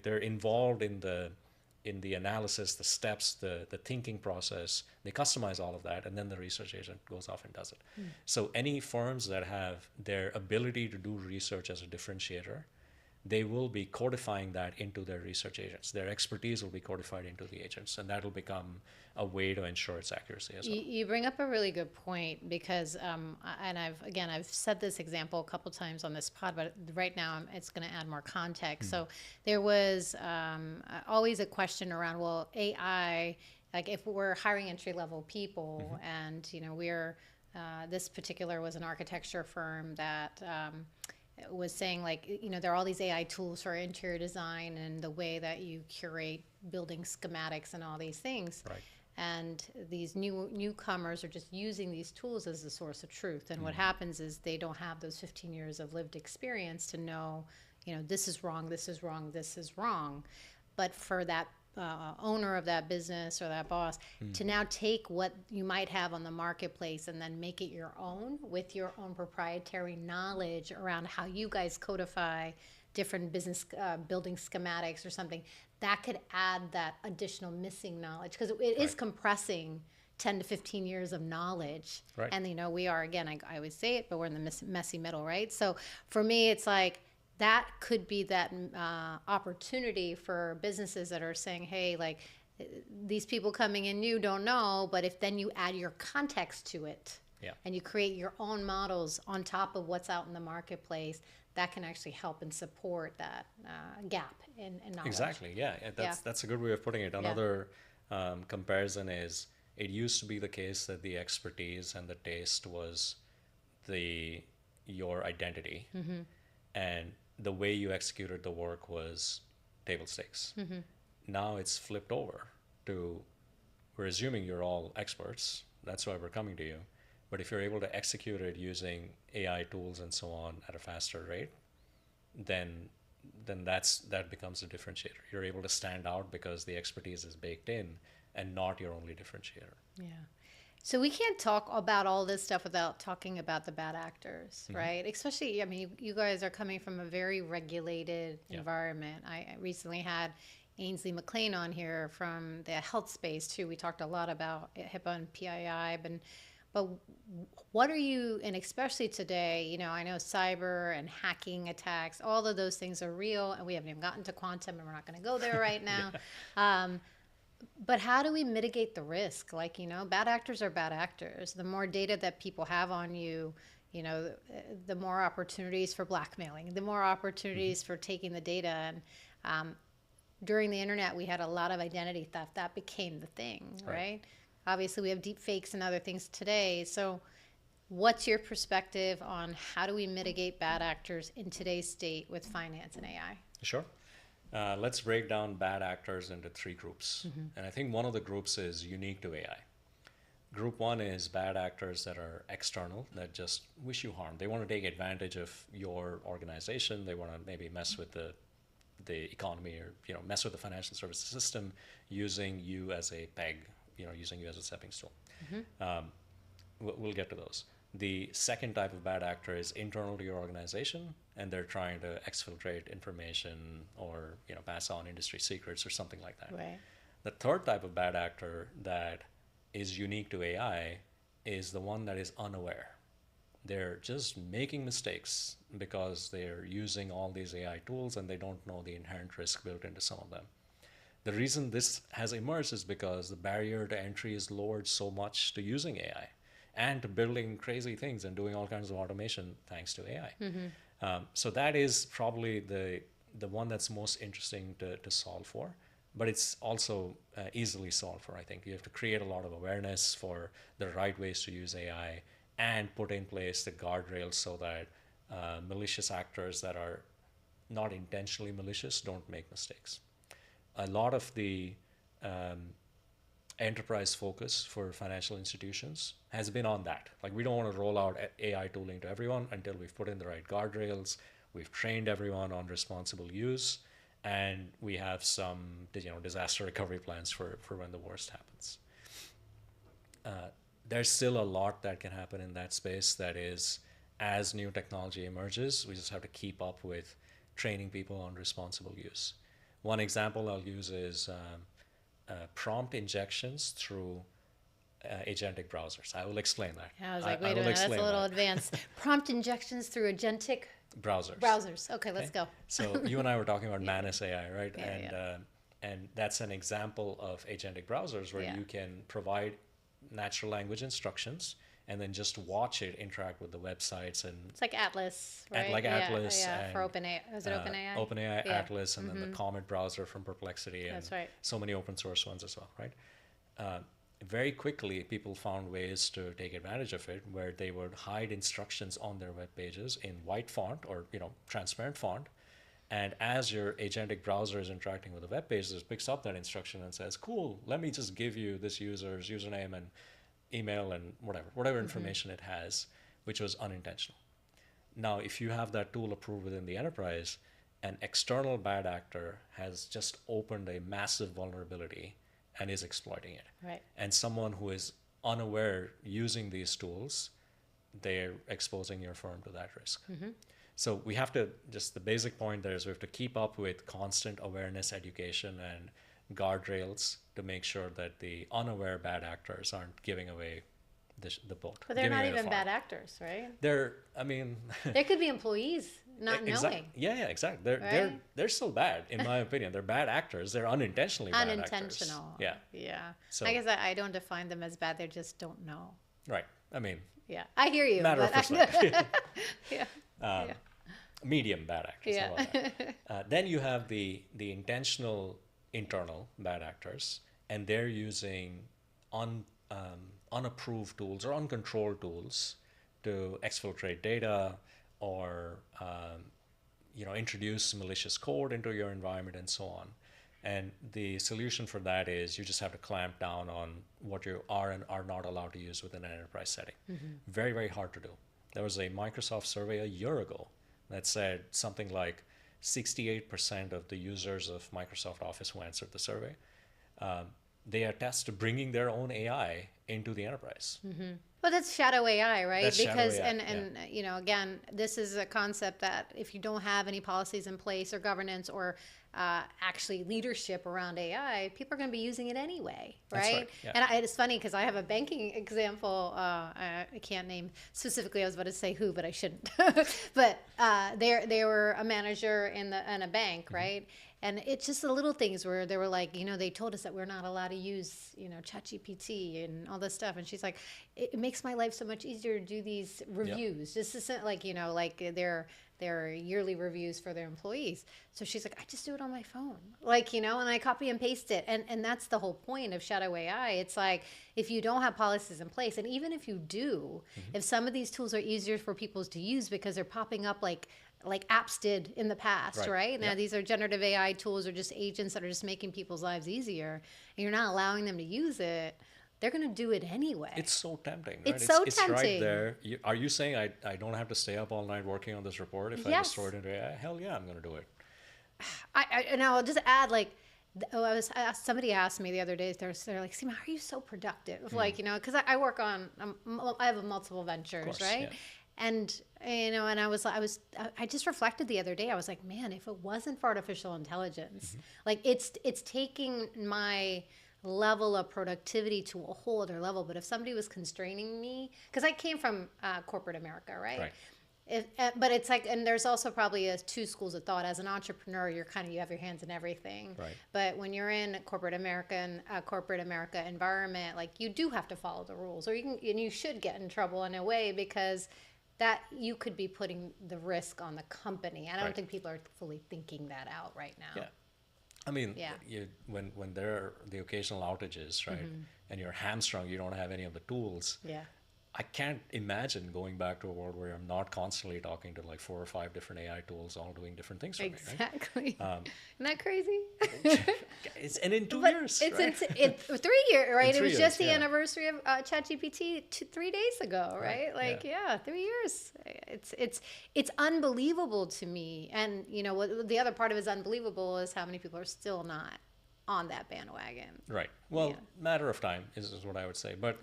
S1: they're involved in the analysis, the steps, the thinking process. They customize all of that, and then the research agent goes off and does it. So any firms that have their ability to do research as a differentiator, they will be codifying that into their research agents. Their expertise will be codified into the agents, and that will become a way to ensure its accuracy as well.
S2: You bring up a really good point, because, and I've said this example a couple times on this pod, but right now it's going to add more context. So there was always a question around, well, AI, like if we're hiring entry-level people, and we're this particular was an architecture firm that was saying, like, there are all these AI tools for interior design and the way that you curate building schematics and all these things.
S1: Right.
S2: And these newcomers are just using these tools as the source of truth. And what happens is they don't have those 15 years of lived experience to know, this is wrong, this is wrong, this is wrong. But for that owner of that business or that boss to now take what you might have on the marketplace and then make it your own with your own proprietary knowledge around how you guys codify different business building schematics or something, that could add that additional missing knowledge, because it is compressing 10 to 15 years of knowledge.
S1: Right.
S2: And we are, again, I always say it, but we're in the messy middle, right? So for me, it's like, that could be that opportunity for businesses that are saying, hey, like, these people coming in new don't know, but if then you add your context to it, and you create your own models on top of what's out in the marketplace, that can actually help and support that gap in knowledge.
S1: Exactly. Yeah. That's a good way of putting it. Another comparison is it used to be the case that the expertise and the taste was your identity, and the way you executed the work was table stakes. Now it's flipped over to, we're assuming you're all experts. That's why we're coming to you. But if you're able to execute it using AI tools and so on at a faster rate, then that becomes a differentiator. You're able to stand out because the expertise is baked in and not your only differentiator.
S2: Yeah. So we can't talk about all this stuff without talking about the bad actors, right? Especially, I mean, you guys are coming from a very regulated environment. I recently had Ainsley McLean on here from the health space too. We talked a lot about HIPAA and PII, but what are you, and especially today, you know, I know cyber and hacking attacks, all of those things are real, and we haven't even gotten to quantum, and we're not going to go there right now. But how do we mitigate the risk? Like, you know, bad actors are bad actors. The more data that people have on you, you know, the more opportunities for blackmailing, the more opportunities for taking the data. And during the internet, we had a lot of identity theft. That became the thing, right? Obviously, we have deep fakes and other things today. So what's your perspective on how do we mitigate bad actors in today's state with finance and AI?
S1: Sure. Let's break down bad actors into three groups. And I think one of the groups is unique to AI. Group one is bad actors that are external, that just wish you harm. They want to take advantage of your organization. They want to maybe mess with the economy, or, you know, mess with the financial services system using you as a peg, you know, using you as a stepping stone. We'll get to those. The second type of bad actor is internal to your organization, and they're trying to exfiltrate information or, you know, pass on industry secrets or something like that.
S2: Right.
S1: The third type of bad actor that is unique to AI is the one that is unaware. They're just making mistakes because they're using all these AI tools and they don't know the inherent risk built into some of them. The reason this has emerged is because the barrier to entry is lowered so much to using AI and to building crazy things and doing all kinds of automation thanks to AI. So that is probably the one that's most interesting to solve for, but it's also easily solved for, I think. You have to create a lot of awareness for the right ways to use AI and put in place the guardrails so that malicious actors that are not intentionally malicious don't make mistakes. A lot of the enterprise focus for financial institutions has been on that. Like, we don't want to roll out AI tooling to everyone until we've put in the right guardrails, we've trained everyone on responsible use, and we have some, you know, disaster recovery plans for when the worst happens. There's still a lot that can happen in that space. That is, as new technology emerges, we just have to keep up with training people on responsible use. One example I'll use is prompt injections through agentic browsers. I will explain that.
S2: I was like, wait a minute, that's a little advanced. Prompt injections through agentic browsers. Okay, let's go.
S1: So you and I were talking about Manus AI, right? And that's an example of agentic browsers where you can provide natural language instructions and then just watch it interact with the websites. And
S2: it's like Atlas, right?
S1: Like Atlas. And,
S2: for OpenAI. Is it OpenAI?
S1: OpenAI, Atlas, and then the Comet browser from Perplexity. And
S2: that's right.
S1: So many open source ones as well, right? Very quickly, people found ways to take advantage of it where they would hide instructions on their web pages in white font or, you know, transparent font. And as your agentic browser is interacting with the web page, it picks up that instruction and says, cool, let me just give you this user's username and email and whatever information it has, which was unintentional. Now, if you have that tool approved within the enterprise, an external bad actor has just opened a massive vulnerability and is exploiting it.
S2: Right.
S1: And someone who is unaware using these tools, they're exposing your firm to that risk. So we have to, just the basic point there is we have to keep up with constant awareness, education, and guardrails to make sure that the unaware bad actors aren't giving away the boat.
S2: But they're not even bad actors, right?
S1: There
S2: could be employees not knowing.
S1: Yeah, exactly. They're still bad, in my opinion. They're bad actors. They're unintentionally bad actors.
S2: Unintentional. Yeah. So
S1: I
S2: guess I don't define them as bad. They just don't know.
S1: Right. I mean.
S2: Yeah, I hear you.
S1: Matter of perspective. medium bad actors.
S2: Yeah.
S1: How about that? Then you have the intentional internal bad actors, and they're using unapproved tools or uncontrolled tools to exfiltrate data or introduce malicious code into your environment and so on. And the solution for that is you just have to clamp down on what you are and are not allowed to use within an enterprise setting. Very, very hard to do. There was a Microsoft survey a year ago that said something like 68% of the users of Microsoft Office who answered the survey, they attest to bringing their own AI into the enterprise.
S2: Well, that's shadow AI, right?
S1: That's shadow
S2: Because
S1: AI,
S2: and again, this is a concept that if you don't have any policies in place or governance or actually leadership around AI, people are going to be using it anyway, right?
S1: That's right, yeah.
S2: And it's funny because I have a banking example. I can't name specifically. I was about to say who, but I shouldn't. But they were a manager in a bank, right? And it's just the little things where they were like, they told us that we're not allowed to use, ChatGPT and all this stuff. And she's like, it makes my life so much easier to do these reviews. Just like, like their yearly reviews for their employees. So she's like, I just do it on my phone. Like, and I copy and paste it. And that's the whole point of shadow AI. It's like, if you don't have policies in place, and even if you do, if some of these tools are easier for people to use because they're popping up like apps did in the past, right? Now these are generative AI tools or just agents that are just making people's lives easier, and you're not allowing them to use it, they're going to do it anyway.
S1: It's so tempting, right?
S2: It's so
S1: It's
S2: tempting.
S1: right there. Are you saying I don't have to stay up all night working on this report if I just throw it into AI? Hell yeah, I'm going to do it.
S2: And I'll just add, like, somebody asked me the other day, they're like, Seema, how are you so productive? Like, because I work on, I have multiple ventures,
S1: Course,
S2: right?
S1: yeah.
S2: And and I just reflected the other day. I was like, man, if it wasn't for artificial intelligence, like it's taking my level of productivity to a whole other level. But if somebody was constraining me, because I came from corporate America, right? But it's like, and there's also probably two schools of thought. As an entrepreneur, you have your hands in everything.
S1: Right.
S2: But when you're in corporate America environment, like you do have to follow the rules, or you should get in trouble in a way because that you could be putting the risk on the company. I don't think people are fully thinking that out right now.
S1: Yeah. I mean, when there are the occasional outages, right, and you're hamstrung, you don't have any of the tools.
S2: Yeah.
S1: I can't imagine going back to a world where I'm not constantly talking to like 4 or 5 different AI tools, all doing different things for me. Right?
S2: Exactly. Isn't that crazy?
S1: And in 2 years,
S2: it's
S1: right?
S2: in 3 years, right?
S1: In 3
S2: it was
S1: years,
S2: just the anniversary of ChatGPT 3 days ago, right? Like, 3 years. It's unbelievable to me. And what the other part of it is unbelievable is how many people are still not on that bandwagon.
S1: Right. Well, matter of time is what I would say. But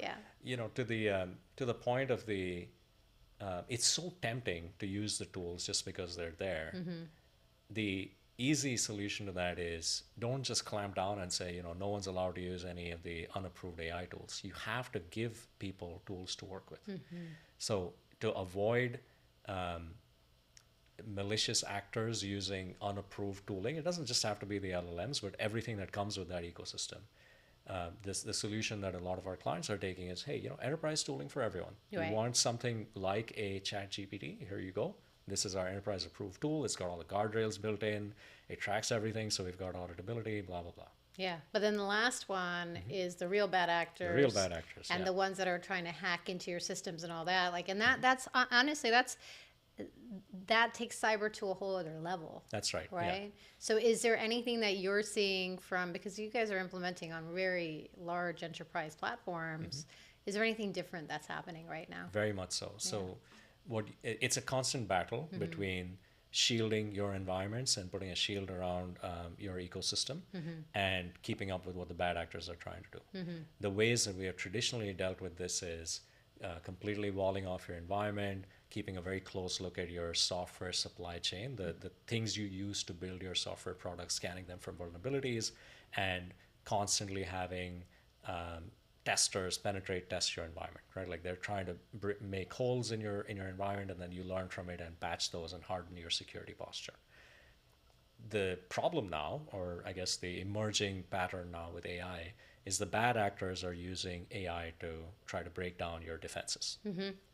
S1: to the point of it's so tempting to use the tools just because they're there. The easy solution to that is don't just clamp down and say, no one's allowed to use any of the unapproved AI tools. You have to give people tools to work with. So to avoid malicious actors using unapproved tooling, it doesn't just have to be the LLMs, but everything that comes with that ecosystem. The solution that a lot of our clients are taking is, hey, enterprise tooling for everyone.
S2: Right.
S1: You want something like a ChatGPT? Here you go. This is our enterprise approved tool. It's got all the guardrails built in. It tracks everything, so we've got auditability, blah, blah, blah.
S2: Yeah, but then the last one is the real bad actors.
S1: The real bad actors,
S2: and the ones that are trying to hack into your systems and all that. Like, and that's honestly, that takes cyber to a whole other level.
S1: That's right.
S2: Right?
S1: Yeah.
S2: So is there anything that you're seeing because you guys are implementing on very large enterprise platforms, is there anything different that's happening right now?
S1: Very much so. So it's a constant battle between shielding your environments and putting a shield around your ecosystem and keeping up with what the bad actors are trying to do. The ways that we have traditionally dealt with this is completely walling off your environment, keeping a very close look at your software supply chain, the things you use to build your software products, scanning them for vulnerabilities, and constantly having testers test your environment, right? Like they're trying to make holes in your environment, and then you learn from it and patch those and harden your security posture. the problem now, or I guess the emerging pattern now with AI, is the bad actors are using AI to try to break down your defenses.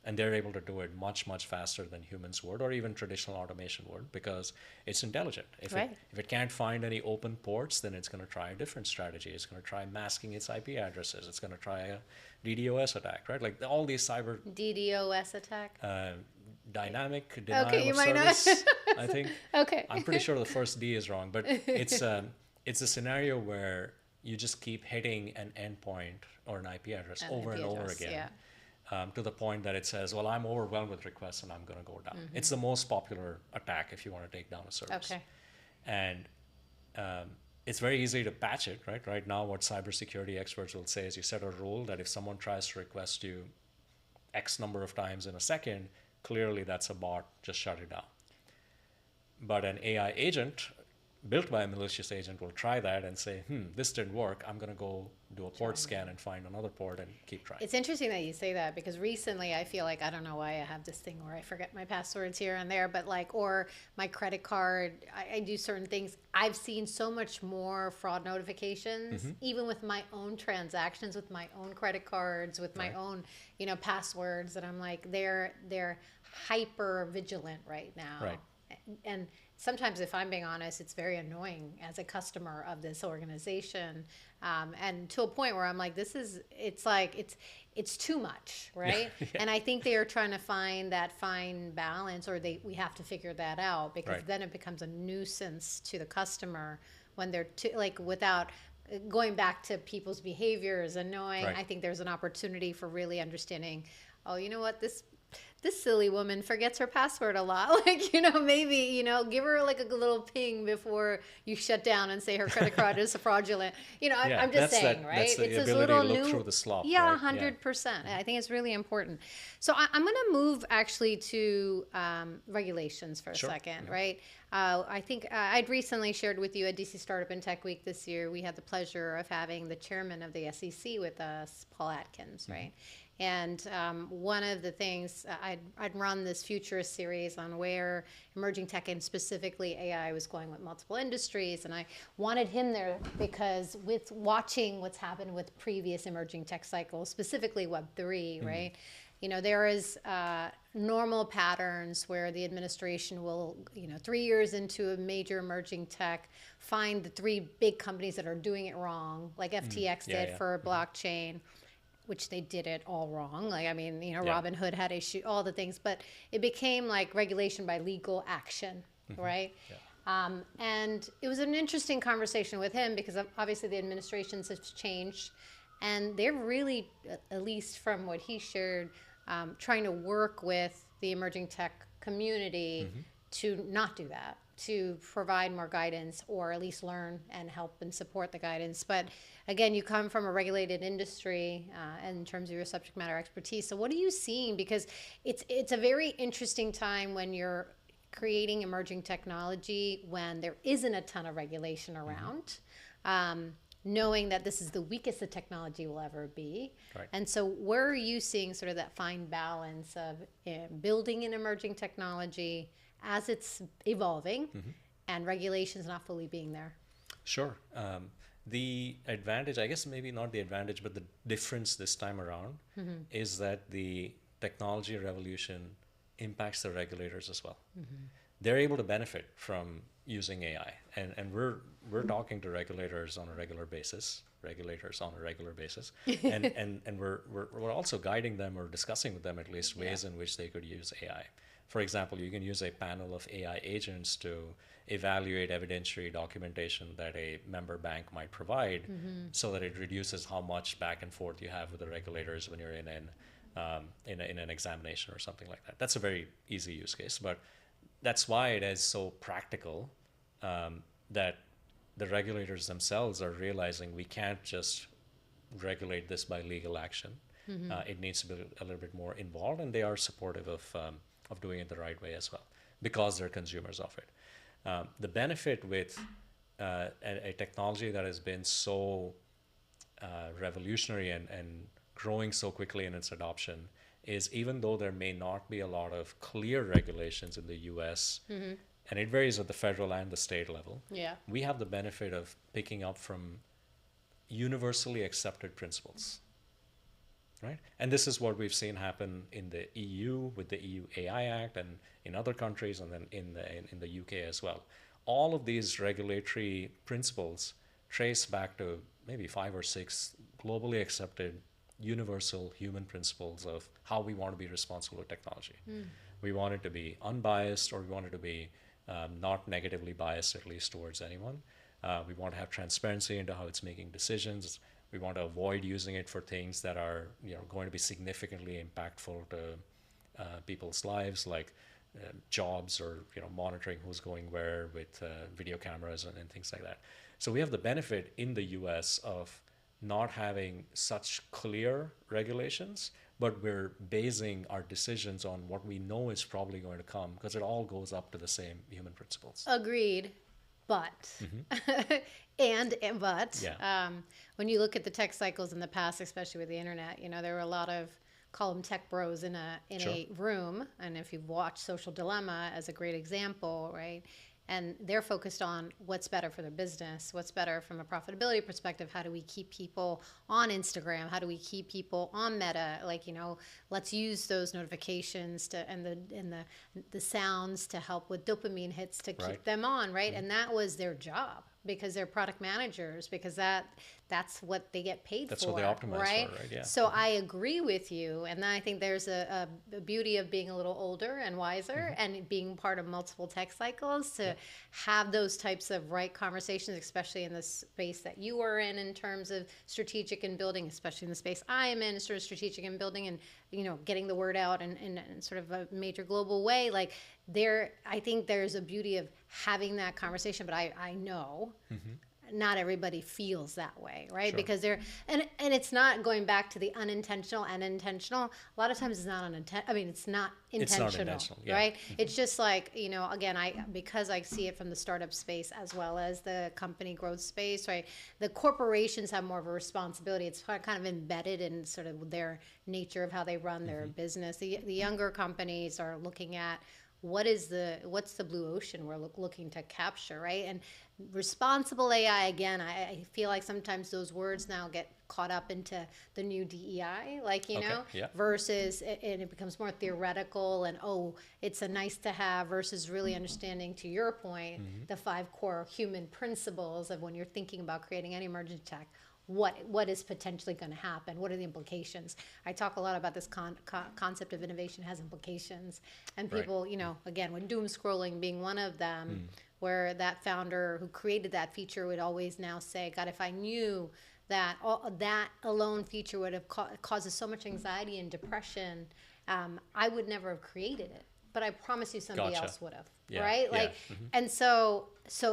S1: And they're able to do it much, much faster than humans would, or even traditional automation would, because it's intelligent. If it can't find any open ports, then it's going to try a different strategy. It's going to try masking its IP addresses. It's going to try a DDoS attack, right? Like all these cyber...
S2: DDoS attack?
S1: Dynamic denial
S2: you
S1: of
S2: might
S1: service,
S2: not.
S1: I think.
S2: Okay.
S1: I'm pretty sure the first D is wrong, but it's a scenario where you just keep hitting an endpoint or an IP address over and over again, to the point that it says, well, I'm overwhelmed with requests and I'm going to go down. It's the most popular attack if you want to take down a service.
S2: Okay.
S1: And it's very easy to patch it, right? Right now, what cybersecurity experts will say is you set a rule that if someone tries to request you X number of times in a second, clearly that's a bot, just shut it down. But an AI agent built by a malicious agent will try that and say, this didn't work. I'm going to go do a port scan and find another port and keep trying.
S2: It's interesting that you say that, because recently I feel like, I don't know why I have this thing where I forget my passwords here and there, but like, or my credit card, I do certain things. I've seen so much more fraud notifications, even with my own transactions, with my own credit cards, with my own, passwords, that I'm like, they're hyper vigilant right now.
S1: Right.
S2: And sometimes, if I'm being honest, it's very annoying as a customer of this organization, and to a point where I'm like, it's too much, right? And I think they are trying to find that fine balance, or we have to figure that out, because then it becomes a nuisance to the customer when they're without going back to people's behaviors and knowing. I think there's an opportunity for really understanding, oh, you know what, this silly woman forgets her password a lot. Maybe, give her like a little ping before you shut down and say her credit card is fraudulent. I'm just saying, right?
S1: That's the ability to look through the slop.
S2: Yeah, 100%. I think it's really important. So I'm going to move actually to regulations for a second, right? I think I'd recently shared with you at DC Startup and Tech Week this year, we had the pleasure of having the chairman of the SEC with us, Paul Atkins, right? And one of the things, I'd run this futurist series on where emerging tech and specifically AI was going with multiple industries. And I wanted him there because with watching what's happened with previous emerging tech cycles, specifically Web3, right? There is normal patterns where the administration will, 3 years into a major emerging tech, find the 3 big companies that are doing it wrong, like FTX did for blockchain, which they did it all wrong. Robinhood had issue, all the things, but it became like regulation by legal action, right? And it was an interesting conversation with him, because obviously the administrations have changed, and they're really, at least from what he shared, trying to work with the emerging tech community to not do that, to provide more guidance, or at least learn and help and support the guidance. But again, you come from a regulated industry in terms of your subject matter expertise. So what are you seeing? Because it's a very interesting time when you're creating emerging technology, when there isn't a ton of regulation around, knowing that this is the weakest the technology will ever be. Right. And so where are you seeing sort of that fine balance of building an emerging technology as it's evolving and regulations not fully being there?
S1: Sure. The advantage, I guess maybe not the advantage, but the difference this time around is that the technology revolution impacts the regulators as well. They're able to benefit from using AI, and we're talking to regulators on a regular basis, and we're also guiding them, or discussing with them at least, ways in which they could use AI. For example, you can use a panel of AI agents to evaluate evidentiary documentation that a member bank might provide, so that it reduces how much back and forth you have with the regulators when you're in an examination or something like that. That's a very easy use case, but that's why it is so practical, that the regulators themselves are realizing we can't just regulate this by legal action. It needs to be a little bit more involved, and they are supportive of doing it the right way as well, because they're consumers of it. The benefit with a technology that has been so revolutionary and growing so quickly in its adoption is, even though there may not be a lot of clear regulations in the US, and it varies at the federal and the state level.
S2: Yeah.
S1: We have the benefit of picking up from universally accepted principles, right? And this is what we've seen happen in the EU with the EU AI Act, and in other countries, and then in the UK as well. All of these regulatory principles trace back to maybe 5 or 6 globally accepted universal human principles of how we want to be responsible with technology. We want it to be unbiased, or we want it to be not negatively biased, at least towards anyone. We want to have transparency into how it's making decisions. We want to avoid using it for things that are going to be significantly impactful to people's lives, like jobs, or monitoring who's going where with video cameras and things like that. So we have the benefit in the US of not having such clear regulations, but we're basing our decisions on what we know is probably going to come, because it all goes up to the same human principles.
S2: Agreed. But, but,
S1: Yeah.
S2: when you look at the tech cycles in the past, especially with the internet, there were a lot of, call them tech bros in a room. And if you've watched Social Dilemma as a great example, right? And they're focused on what's better for their business, what's better from a profitability perspective. How do we keep people on Instagram? How do we keep people on Meta? Like, let's use those notifications and the sounds to help with dopamine hits to keep them on, right? And that was their job, because they're product managers, because that's what they get paid
S1: That's
S2: for.
S1: what they optimize
S2: right?
S1: for, right? Yeah.
S2: So I agree with you, and I think there's a beauty of being a little older and wiser, and being part of multiple tech cycles to have those types of right conversations, especially in the space that you are in terms of strategic and building, especially in the space I am in, sort of strategic and building, and getting the word out in sort of a major global way. Like I think there's a beauty of having that conversation, but I know not everybody feels that way, right?
S1: Sure.
S2: Because and it's not, going back to the unintentional and intentional. A lot of times it's not it's not intentional,
S1: yeah.
S2: right? It's just like, again, because I see it from the startup space as well as the company growth space, right? The corporations have more of a responsibility. It's kind of embedded in sort of their nature of how they run their business. The younger companies are looking at what's the blue ocean we're looking to capture, right? And responsible AI, again, I feel like sometimes those words now get caught up into the new DEI, versus, and it becomes more theoretical, and it's a nice to have, versus really understanding, to your point, the 5 core human principles of when you're thinking about creating any emerging tech. What is potentially going to happen? What are the implications? I talk a lot about this concept of innovation has implications, and people, again, when doom scrolling being one of them, where that founder who created that feature would always now say, God, if I knew that that alone feature would have causes so much anxiety and depression, I would never have created it. But I promise you somebody else would have, right? Like, and so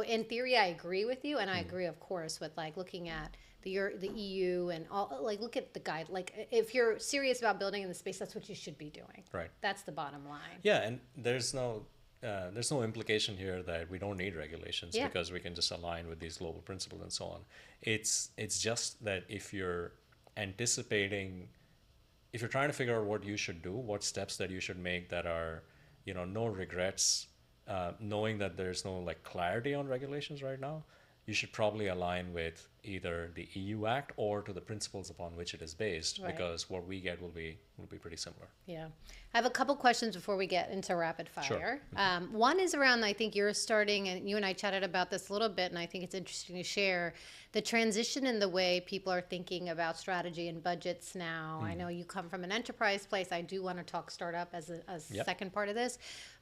S2: in theory, I agree with you, and I agree, of course, with like looking at the EU and all. Like, look at the guide. Like, if you're serious about building in the space, that's what you should be doing.
S1: Right.
S2: That's the bottom line.
S1: Yeah, and there's no implication here that we don't need regulations because we can just align with these global principles and so on. It's just that if you're anticipating, if you're trying to figure out what you should do, what steps that you should make that are, no regrets, knowing that there's no like clarity on regulations right now, you should probably align with either the EU Act or to the principles upon which it is based, because what we get will be pretty similar.
S2: Yeah. I have a couple questions before we get into rapid fire.
S1: Sure.
S2: One is around, I think you're starting, and you and I chatted about this a little bit, and I think it's interesting to share the transition in the way people are thinking about strategy and budgets now. I know you come from an enterprise place. I do want to talk startup as a second part of this.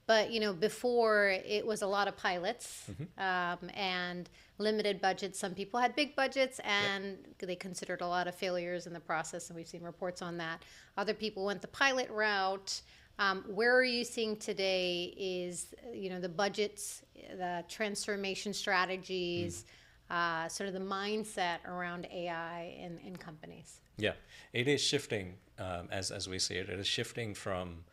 S2: But, before it was a lot of pilots and limited budgets. Some people had big budgets, and they considered a lot of failures in the process, and we've seen reports on that. Other people went the pilot route. Where are you seeing today is, the budgets, the transformation strategies, sort of the mindset around AI in companies?
S1: Yeah, it is shifting, as we see it. It is shifting from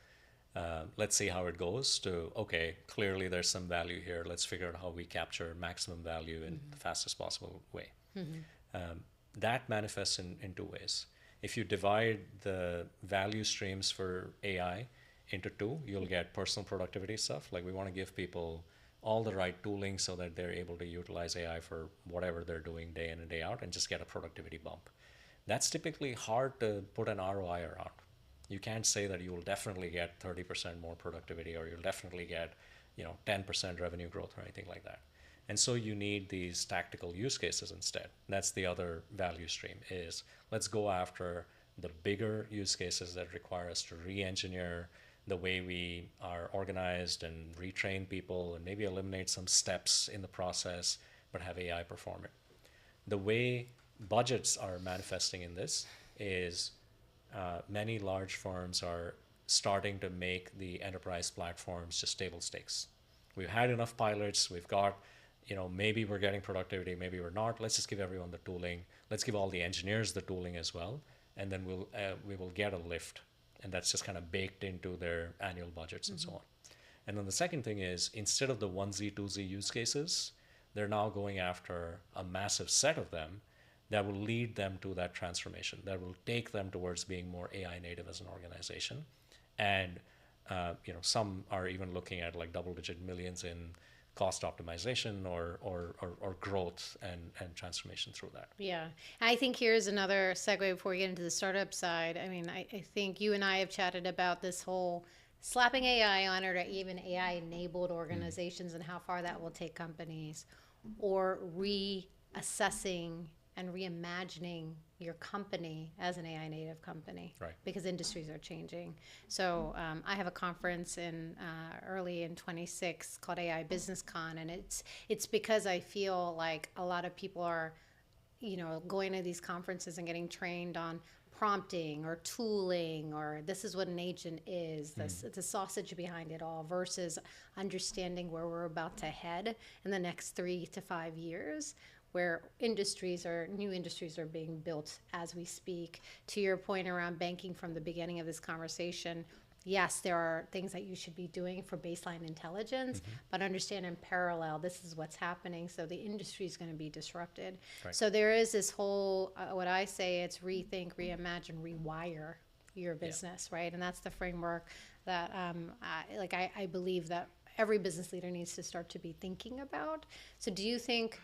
S1: let's see how it goes to, okay, clearly there's some value here. Let's figure out how we capture maximum value in the fastest possible way. That manifests in 2 ways. If you divide the value streams for AI into 2, you'll get personal productivity stuff. Like, we want to give people all the right tooling so that they're able to utilize AI for whatever they're doing day in and day out and just get a productivity bump. That's typically hard to put an ROI around. You can't say that you will definitely get 30% more productivity or you'll definitely get 10% revenue growth or anything like that. And so you need these tactical use cases instead. That's the other value stream is let's go after the bigger use cases that require us to re-engineer the way we are organized and retrain people and maybe eliminate some steps in the process, but have AI perform it. The way budgets are manifesting in this is many large firms are starting to make the enterprise platforms just table stakes. We've had enough pilots. We've got, maybe we're getting productivity, maybe we're not. Let's just give everyone the tooling. Let's give all the engineers the tooling as well, and then we will get a lift, and that's just kind of baked into their annual budgets and so on. And then the second thing is instead of the onesie, twosie use cases, they're now going after a massive set of them that will lead them to that transformation, that will take them towards being more AI native as an organization. And some are even looking at like double-digit millions in cost optimization or growth and transformation through that.
S2: Yeah. I think here's another segue before we get into the startup side. I mean, I think you and I have chatted about this whole slapping AI on it or even AI-enabled organizations and how far that will take companies, or reassessing and reimagining your company as an AI native company,
S1: right? Because
S2: industries are changing. So I have a conference in early in 26 called AI Business Con, and it's because I feel like a lot of people are, going to these conferences and getting trained on prompting or tooling, or this is what an agent is, the sausage behind it all, versus understanding where we're about to head in the next 3 to 5 years, where new industries are being built as we speak. To your point around banking from the beginning of this conversation, yes, there are things that you should be doing for baseline intelligence, but understand in parallel, this is what's happening. So the industry is going to be disrupted.
S1: Right.
S2: So there is this whole, what I say, it's rethink, reimagine, rewire your business, right? And that's the framework that I believe that every business leader needs to start to be thinking about. So do you think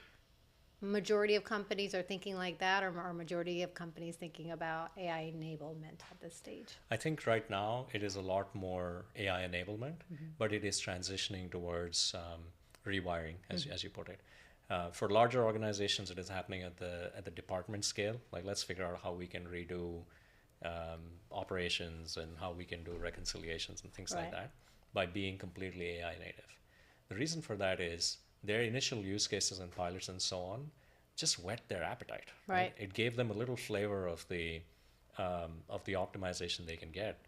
S2: majority of companies are thinking like that, or are majority of companies thinking about AI enablement at this stage?
S1: I think right now it is a lot more AI enablement, but it is transitioning towards rewiring, as you put it. For larger organizations, it is happening at the department scale. Like, let's figure out how we can redo operations and how we can do reconciliations and things like that by being completely AI native. The reason for that is their initial use cases and pilots and so on just whet their appetite. Right? It gave them a little flavor of the optimization they can get.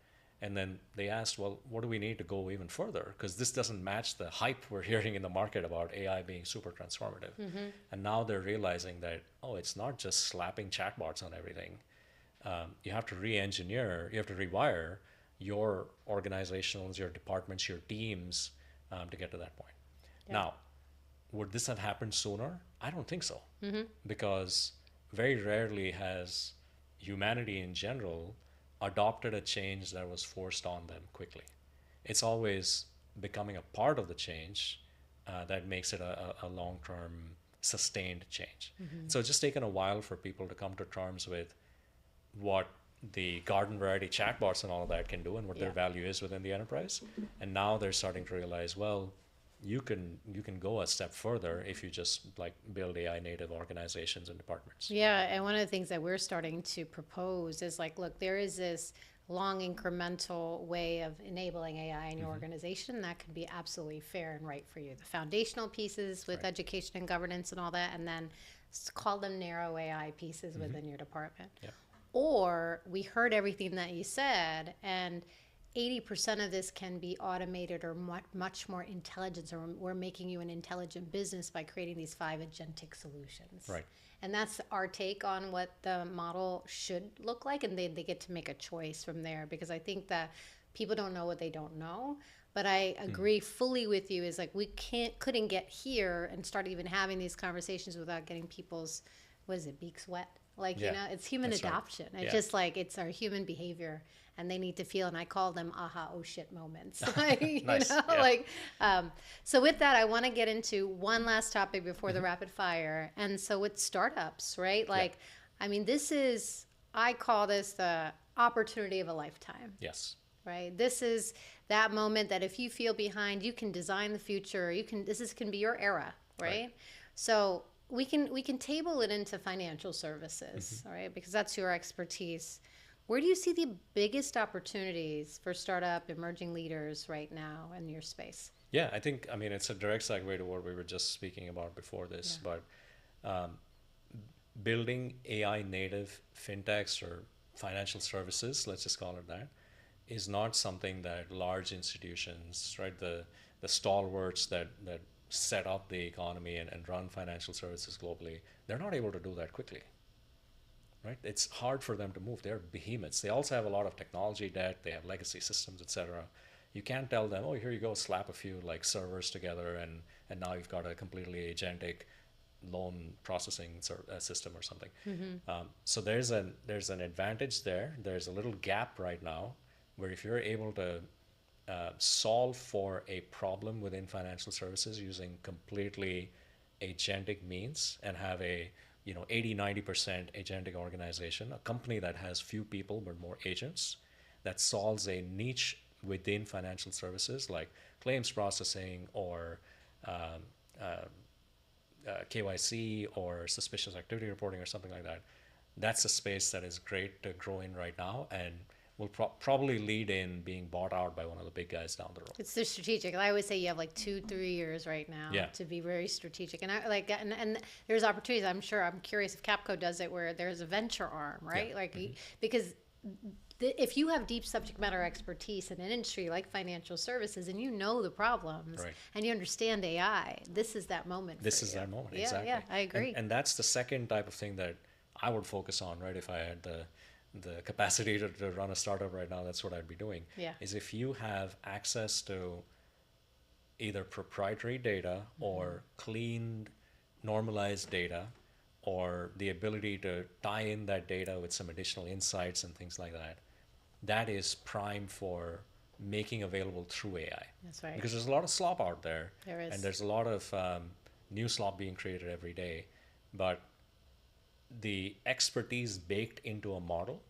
S1: And then they asked, well, what do we need to go even further? Because this doesn't match the hype we're hearing in the market about AI being super transformative. And now they're realizing that, it's not just slapping chatbots on everything. You have to re-engineer, you have to rewire your organizations, your departments, your teams to get to that point. Yeah. Now, would this have happened sooner? I don't think so. Because very rarely has humanity in general adopted a change that was forced on them quickly. It's always becoming a part of the change that makes it a long-term sustained change. So it's just taken a while for people to come to terms with what the garden variety chatbots and all of that can do and what their value is within the enterprise. And now they're starting to realize, well, you can go a step further if you just build AI native organizations and departments.
S2: Yeah, and one of the things that we're starting to propose is look, there is this long incremental way of enabling AI in your organization that could be absolutely fair and right for you. The foundational pieces with education and governance and all that, and then call them narrow AI pieces within your department. Yeah. Or we heard everything that you said, and 80% of this can be automated or much more intelligence, or we're making you an intelligent business by creating these 5 agentic solutions.
S1: Right.
S2: And that's our take on what the model should look like, and they get to make a choice from there, because I think that people don't know what they don't know. But I agree fully with you, is we couldn't get here and start even having these conversations without getting people's what is it, beaks wet? Like,
S1: Yeah,
S2: you know, it's human
S1: that's right.
S2: adoption. It's
S1: Yeah.
S2: just like, it's our human behavior, and they need to feel, and I call them aha, oh shit moments. Like,
S1: Nice,
S2: you know,
S1: yeah.
S2: like, so with that, I want to get into one last topic before the rapid fire. And so with startups, right? Like, I mean, this is, I call this the opportunity of a lifetime.
S1: Yes.
S2: Right. This is that moment that if you feel behind, you can design the future. You can. Can be your era, right? So we can table it into financial services, all right? Because that's your expertise. Where do you see the biggest opportunities for startup emerging leaders right now in your space?
S1: Yeah, I think, I mean, it's a direct segue to what we were just speaking about before this, but building AI native fintechs or financial services, let's just call it that, is not something that large institutions, right, the stalwarts that set up the economy and run financial services globally, they're not able to do that quickly, right? It's hard for them to move. They're behemoths. They also have a lot of technology debt. They have legacy systems, etc. You can't tell them, oh, here you go, slap a few like servers together, and now you've got a completely agentic loan processing system or something. So there's an advantage there. There's a little gap right now where if you're able to solve for a problem within financial services using completely agentic means and have a 80-90% agentic organization, a company that has few people but more agents, that solves a niche within financial services like claims processing or KYC or suspicious activity reporting or something like that. That's a space that is great to grow in right now and will probably lead in being bought out by one of the big guys down the road.
S2: It's the strategic. I always say you have like 2-3 years right now to be very strategic. And I like, and there's opportunities. I'm sure. I'm curious if Capco does it where there's a venture arm, right?
S1: Yeah.
S2: Like because if you have deep subject matter expertise in an industry like financial services and you know the problems and you understand AI, this is that moment.
S1: This is that moment.
S2: Yeah,
S1: exactly.
S2: Yeah, I agree.
S1: And that's the second type of thing that I would focus on, right? If I had the capacity to run a startup right now, that's what I'd be doing.
S2: Yeah.
S1: Is if you have access to either proprietary data or cleaned, normalized data, or the ability to tie in that data with some additional insights and things like that, that is prime for making available through AI.
S2: That's right.
S1: Because there's a lot of slop out there.
S2: There is.
S1: And there's a lot of new slop being created every day. But the expertise baked into a model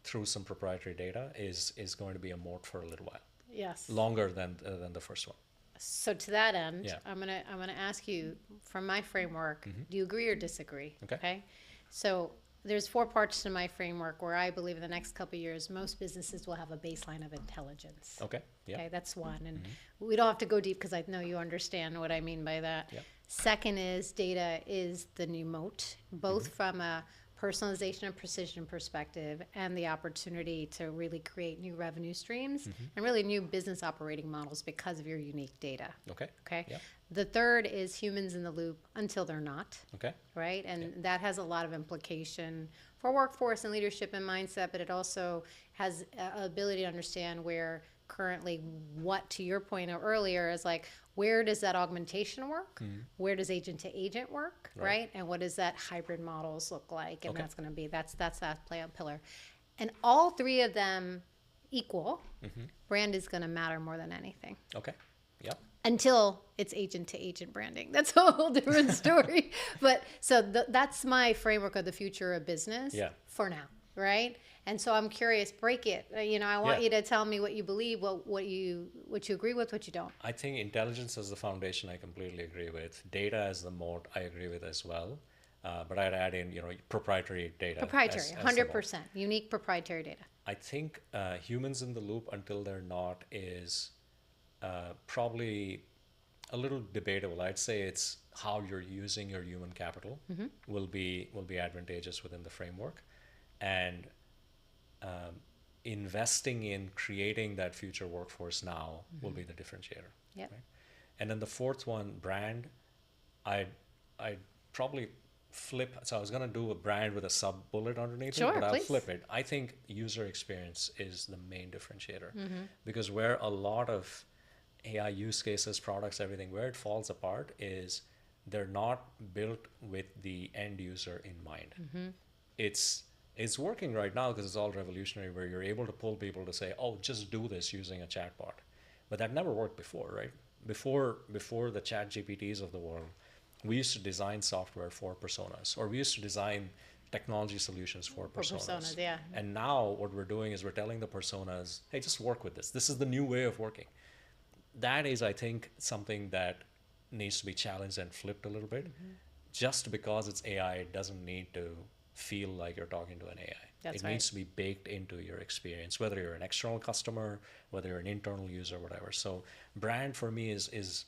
S1: through some proprietary data is going to be a moat for a little while.
S2: Yes.
S1: Longer than the first one.
S2: So to that end,
S1: Yeah.
S2: I'm gonna ask you from my framework, do you agree or disagree?
S1: Okay.
S2: So there's 4 parts to my framework where I believe in the next couple of years, most businesses will have a baseline of intelligence.
S1: Okay. Yeah.
S2: Okay, that's one. And we don't have to go deep because I know you understand what I mean by that.
S1: Yeah.
S2: Second is data is the new moat, both from a personalization and precision perspective and the opportunity to really create new revenue streams and really new business operating models because of your unique data.
S1: Okay.
S2: Okay.
S1: Yeah.
S2: The third is humans in the loop until they're not.
S1: Okay.
S2: Right. And that has a lot of implication for workforce and leadership and mindset, but it also has ability to understand where currently what, to your point earlier, is like, where does that augmentation work? Where does agent to agent work? Right. And what does that hybrid models look like? And that's going to be, that's that play out pillar. And all 3 of them equal, brand is going to matter more than anything.
S1: Okay. Yeah.
S2: Until it's agent to agent branding. That's a whole different story. But so that's my framework of the future of business for now, right? And so I'm curious, break it. I want you to tell me what you believe, what you agree with, what you don't.
S1: I think intelligence as the foundation, I completely agree with. Data as the moat, I agree with as well. But I'd add in, proprietary data.
S2: Proprietary,
S1: as the moat.
S2: 100%. Unique proprietary data.
S1: I think humans in the loop until they're not is probably a little debatable. I'd say it's how you're using your human capital will be advantageous within the framework, and investing in creating that future workforce now will be the differentiator.
S2: Yep.
S1: Right? And then the fourth one, brand, I'd probably flip. So I was going to do a brand with a sub bullet underneath it, but I'll flip it. I think user experience is the main differentiator because where a lot of AI use cases, products, everything, where it falls apart is they're not built with the end user in mind. It's working right now because it's all revolutionary, where you're able to pull people to say, oh, just do this using a chatbot. But that never worked before, right? Before the chat GPTs of the world, we used to design software for personas, or we used to design technology solutions for personas.
S2: Yeah.
S1: And now what we're doing is we're telling the personas, hey, just work with this. This is the new way of working. That is, I think, something that needs to be challenged and flipped a little bit. Just because it's AI, it doesn't need to feel like you're talking to an AI.
S2: That's
S1: it
S2: right.
S1: needs to be baked into your experience, whether you're an external customer, whether you're an internal user, whatever. So brand for me is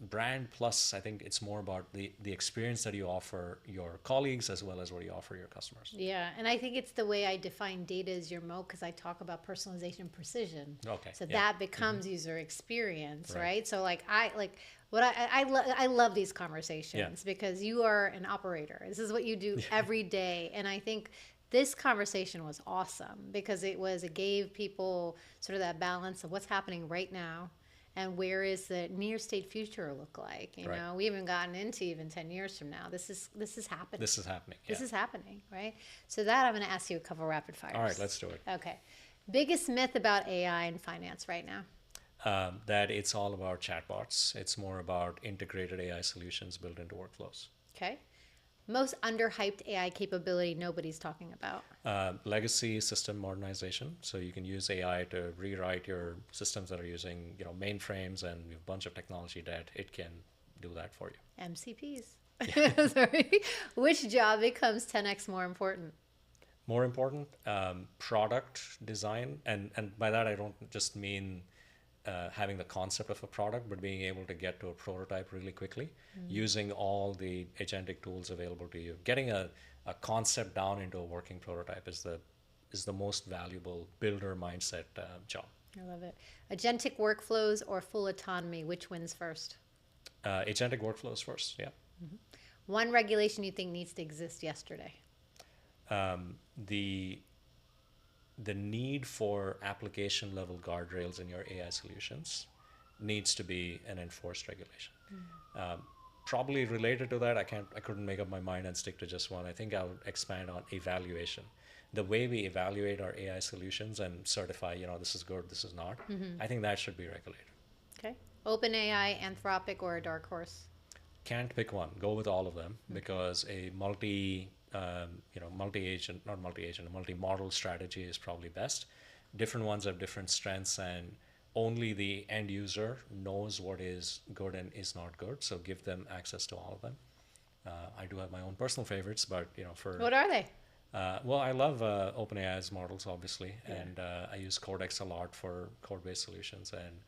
S1: brand plus. I think it's more about the experience that you offer your colleagues as well as what you offer your customers.
S2: Yeah, and I think it's the way I define data as your moat, because I talk about personalization and precision.
S1: Okay.
S2: So
S1: yeah.
S2: that becomes user experience,
S1: Right.
S2: right? So I love these conversations because you are an operator. This is what you do every day, and I think this conversation was awesome because it gave people sort of that balance of what's happening right now. And where is the near state future look like? You
S1: Right.
S2: know, we haven't gotten into even 10 years from now. This is happening.
S1: This is happening.
S2: This is happening, right? So that I'm going to ask you a couple rapid fires.
S1: All right, let's do it.
S2: Okay. Biggest myth about AI in finance right now?
S1: That it's all about chatbots. It's more about integrated AI solutions built into workflows.
S2: Okay. Most underhyped AI capability nobody's talking about?
S1: Legacy system modernization. So you can use AI to rewrite your systems that are using, mainframes and a bunch of technology debt. It can do that for you.
S2: MCPs. Sorry. Which job becomes 10x more important?
S1: More important, product design. And by that, I don't just mean having the concept of a product, but being able to get to a prototype really quickly, using all the agentic tools available to you. Getting a concept down into a working prototype is the most valuable builder mindset job.
S2: I love it. Agentic workflows or full autonomy, which wins first?
S1: Agentic workflows first, yeah.
S2: One regulation you think needs to exist yesterday?
S1: The need for application level guardrails in your AI solutions needs to be an enforced regulation. Probably related to that, I couldn't make up my mind and stick to just one. I think I would expand on evaluation. The way we evaluate our AI solutions and certify, this is good, this is not, I think that should be regulated.
S2: Okay. OpenAI, Anthropic, or a dark horse?
S1: Can't pick one. Go with all of them because a multi-model strategy is probably best. Different ones have different strengths, and only the end user knows what is good and is not good. So give them access to all of them. I do have my own personal favorites, but
S2: What are they?
S1: Well, I love OpenAI's models, obviously, and I use Codex a lot for code-based solutions, and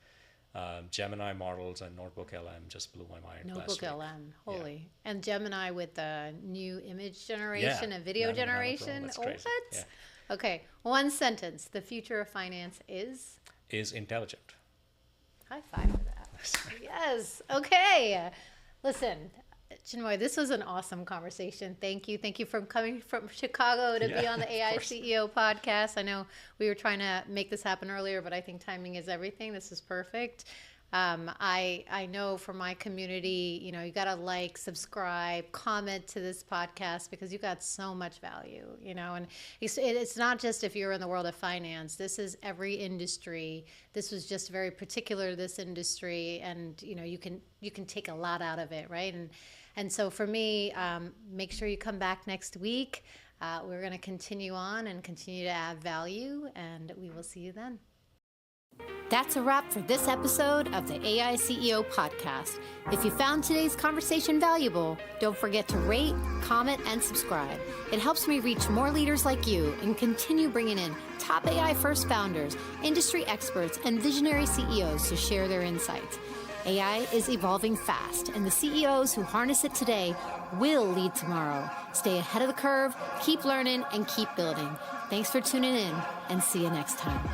S1: Gemini models and Notebook LM just blew my mind.
S2: Notebook
S1: last week.
S2: LM, holy. And Gemini with the new image generation and video generation.
S1: That's
S2: Oh,
S1: crazy.
S2: what?
S1: Yeah.
S2: Okay, one sentence. The future of finance is?
S1: Is intelligent.
S2: High five for that. Yes. Okay. Listen, Chinmoy, this was an awesome conversation. Thank you. Thank you for coming from Chicago to be on the AI CEO podcast. I know we were trying to make this happen earlier, but I think timing is everything. This is perfect. I know for my community, you got to subscribe, comment to this podcast because you got so much value, and it's not just if you're in the world of finance. This is every industry. This was just very particular to this industry, and you can take a lot out of it, right? And so for me, make sure you come back next week. We're going to continue on and continue to add value, and we will see you then. That's a wrap for this episode of the AI CEO podcast. If you found today's conversation valuable, don't forget to rate, comment, and subscribe. It helps me reach more leaders like you and continue bringing in top AI first founders, industry experts, and visionary CEOs to share their insights. AI is evolving fast, and the CEOs who harness it today will lead tomorrow. Stay ahead of the curve, keep learning, and keep building. Thanks for tuning in, and see you next time.